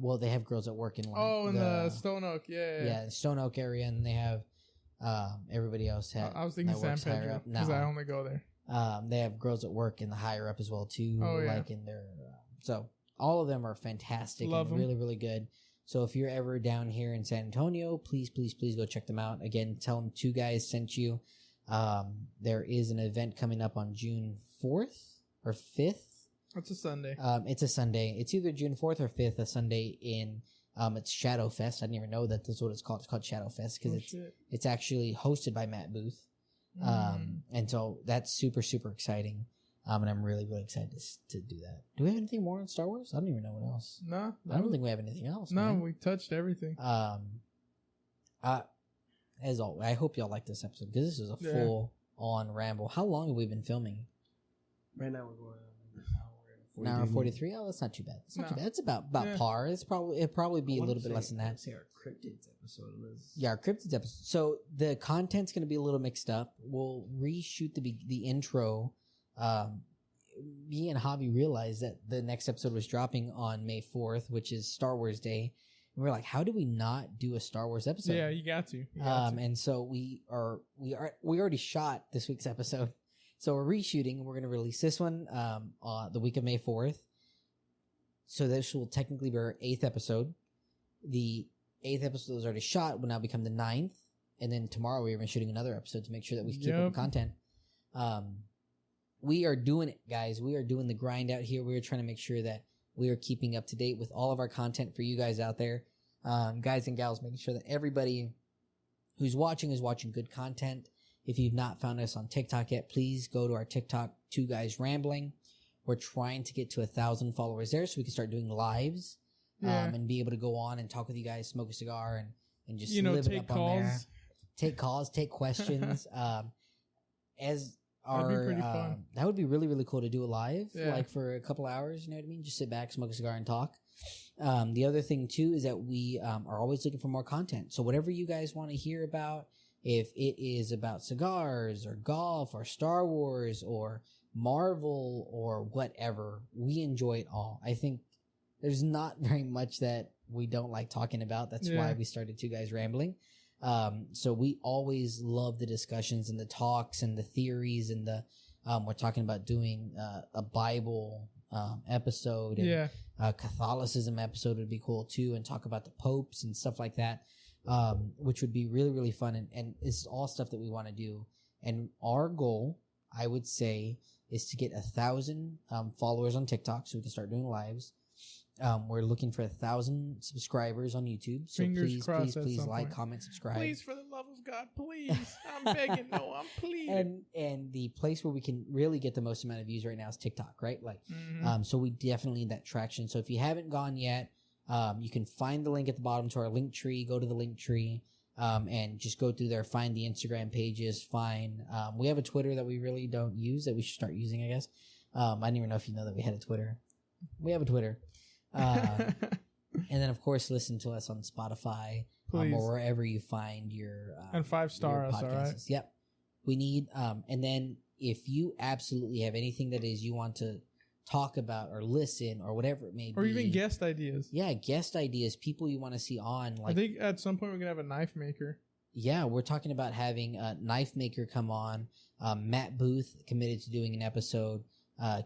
S1: Well, they have girls that work in
S2: in the Stone Oak, yeah,
S1: Stone Oak area, and they have everybody else.
S2: I was thinking San Pedro because I only go there.
S1: They have girls that work in the higher up as well too.
S2: Oh, yeah.
S1: Like in their so all of them are fantastic.
S2: Love
S1: and really, really good. So if you're ever down here in San Antonio, please go check them out. Again, tell them Two Guys sent you. There is an event coming up on June 4th or 5th.
S2: It's a Sunday.
S1: It's a Sunday. It's either June 4th or 5th, a Sunday in, it's Shadow Fest. I didn't even know that that's what it's called. It's called Shadow Fest because it's actually hosted by Matt Booth. And so that's super, super exciting. And I'm really, really excited to do that. Do we have anything more on Star Wars? I don't even know what else.
S2: No.
S1: I don't think we have anything else.
S2: No,
S1: man.
S2: we touched everything.
S1: As always, I hope y'all like this episode because this is a full-on ramble. How long have we been filming?
S3: Right now we're going
S1: an hour 43. Oh, that's not too bad. It's not too bad. It's about par. It'll probably be a little bit less than that.
S3: Say our cryptids episode was.
S1: Yeah, our cryptids episode. So the content's going to be a little mixed up. We'll reshoot the intro. me and Javi realized that the next episode was dropping on May 4th, which is Star Wars Day. And we're like, how do we not do a Star Wars episode?
S2: Yeah, you got to.
S1: And so we already shot this week's episode. So we're reshooting and we're going to release this one, on the week of May 4th. So this will technically be our 8th episode. The 8th episode is already shot, will now become the 9th. And then tomorrow we're even shooting another episode to make sure that we keep up with content. We are doing it, guys. We are doing the grind out here. We are trying to make sure that we are keeping up to date with all of our content for you guys out there. Guys and gals, making sure that everybody who's watching is watching good content. If you've not found us on TikTok yet, please go to our TikTok, Two Guys Rambling. We're trying to get to 1,000 followers there so we can start doing lives, and be able to go on and talk with you guys, smoke a cigar, and just live it up
S2: calls.
S1: on there. Take calls, take questions. As our,
S2: That'd be pretty fun.
S1: That would be really, really cool to do a live, like for a couple hours, you know what I mean? Just sit back, smoke a cigar and talk. The other thing too is that we, are always looking for more content. So whatever you guys want to hear about, if it is about cigars or golf or Star Wars or Marvel or whatever, we enjoy it all. I think there's not very much that we don't like talking about. That's why we started Two Guys Rambling. So we always love the discussions and the talks and the theories and we're talking about doing, a Bible, episode and, Catholicism episode would be cool too, and talk about the popes and stuff like that. Which would be really, really fun. And it's all stuff that we want to do. And our goal, I would say, is to get 1,000, followers on TikTok so we can start doing lives. We're looking for 1,000 subscribers on YouTube. So please like, comment, subscribe.
S2: Please, for the love of God, please. I'm begging. No, I'm pleading.
S1: And the place where we can really get the most amount of views right now is TikTok, right? Like, so we definitely need that traction. So if you haven't gone yet, you can find the link at the bottom to our link tree, go to the link tree, and just go through there, find the Instagram pages, we have a Twitter that we really don't use that we should start using, I guess. I didn't even know if you know that we had a Twitter. We have a Twitter. And then of course listen to us on Spotify, or wherever you find your,
S2: and 5-star us, all right?
S1: Yep. We need, and then if you absolutely have anything that is you want to talk about or listen or whatever it may be.
S2: Or even guest ideas.
S1: Yeah, guest ideas, people you want to see on. Like,
S2: I think at some point we're going to have a knife maker.
S1: Yeah, we're talking about having a knife maker come on. Matt Booth committed to doing an episode.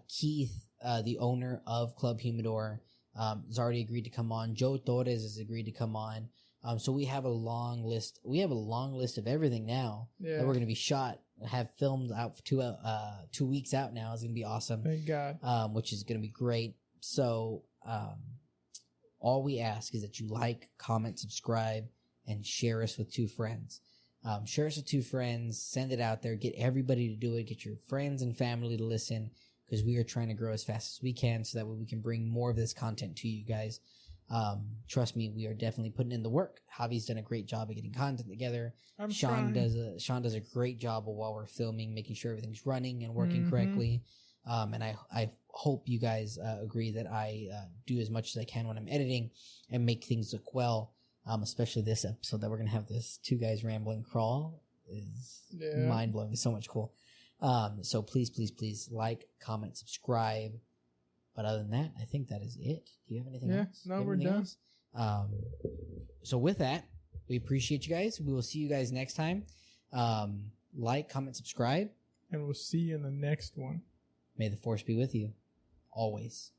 S1: Keith, the owner of Club Humidor, has already agreed to come on. Joe Torres has agreed to come on. So we have a long list. We have a long list of everything now that we're going to be have filmed out for 2 weeks out now. It's going to be awesome.
S2: Thank God.
S1: Which is going to be great. So, all we ask is that you like, comment, subscribe, and share us with 2 friends. Share us with 2 friends, send it out there, get everybody to do it, get your friends and family to listen, because we are trying to grow as fast as we can so that way we can bring more of this content to you guys. Trust me, we are definitely putting in the work. Javi's done a great job of getting content together. Sean does a great job while we're filming, making sure everything's running and working correctly. And I hope you guys, agree that I, do as much as I can when I'm editing and make things look well. Especially this episode that we're going to have this 2 Guys Rambling crawl is mind blowing. It's so much cool. So please like, comment, subscribe. But other than that, I think that is it. Do you have anything else?
S2: No, we're done.
S1: So with that, we appreciate you guys. We will see you guys next time. Like, comment, subscribe.
S2: And we'll see you in the next one.
S1: May the force be with you. Always.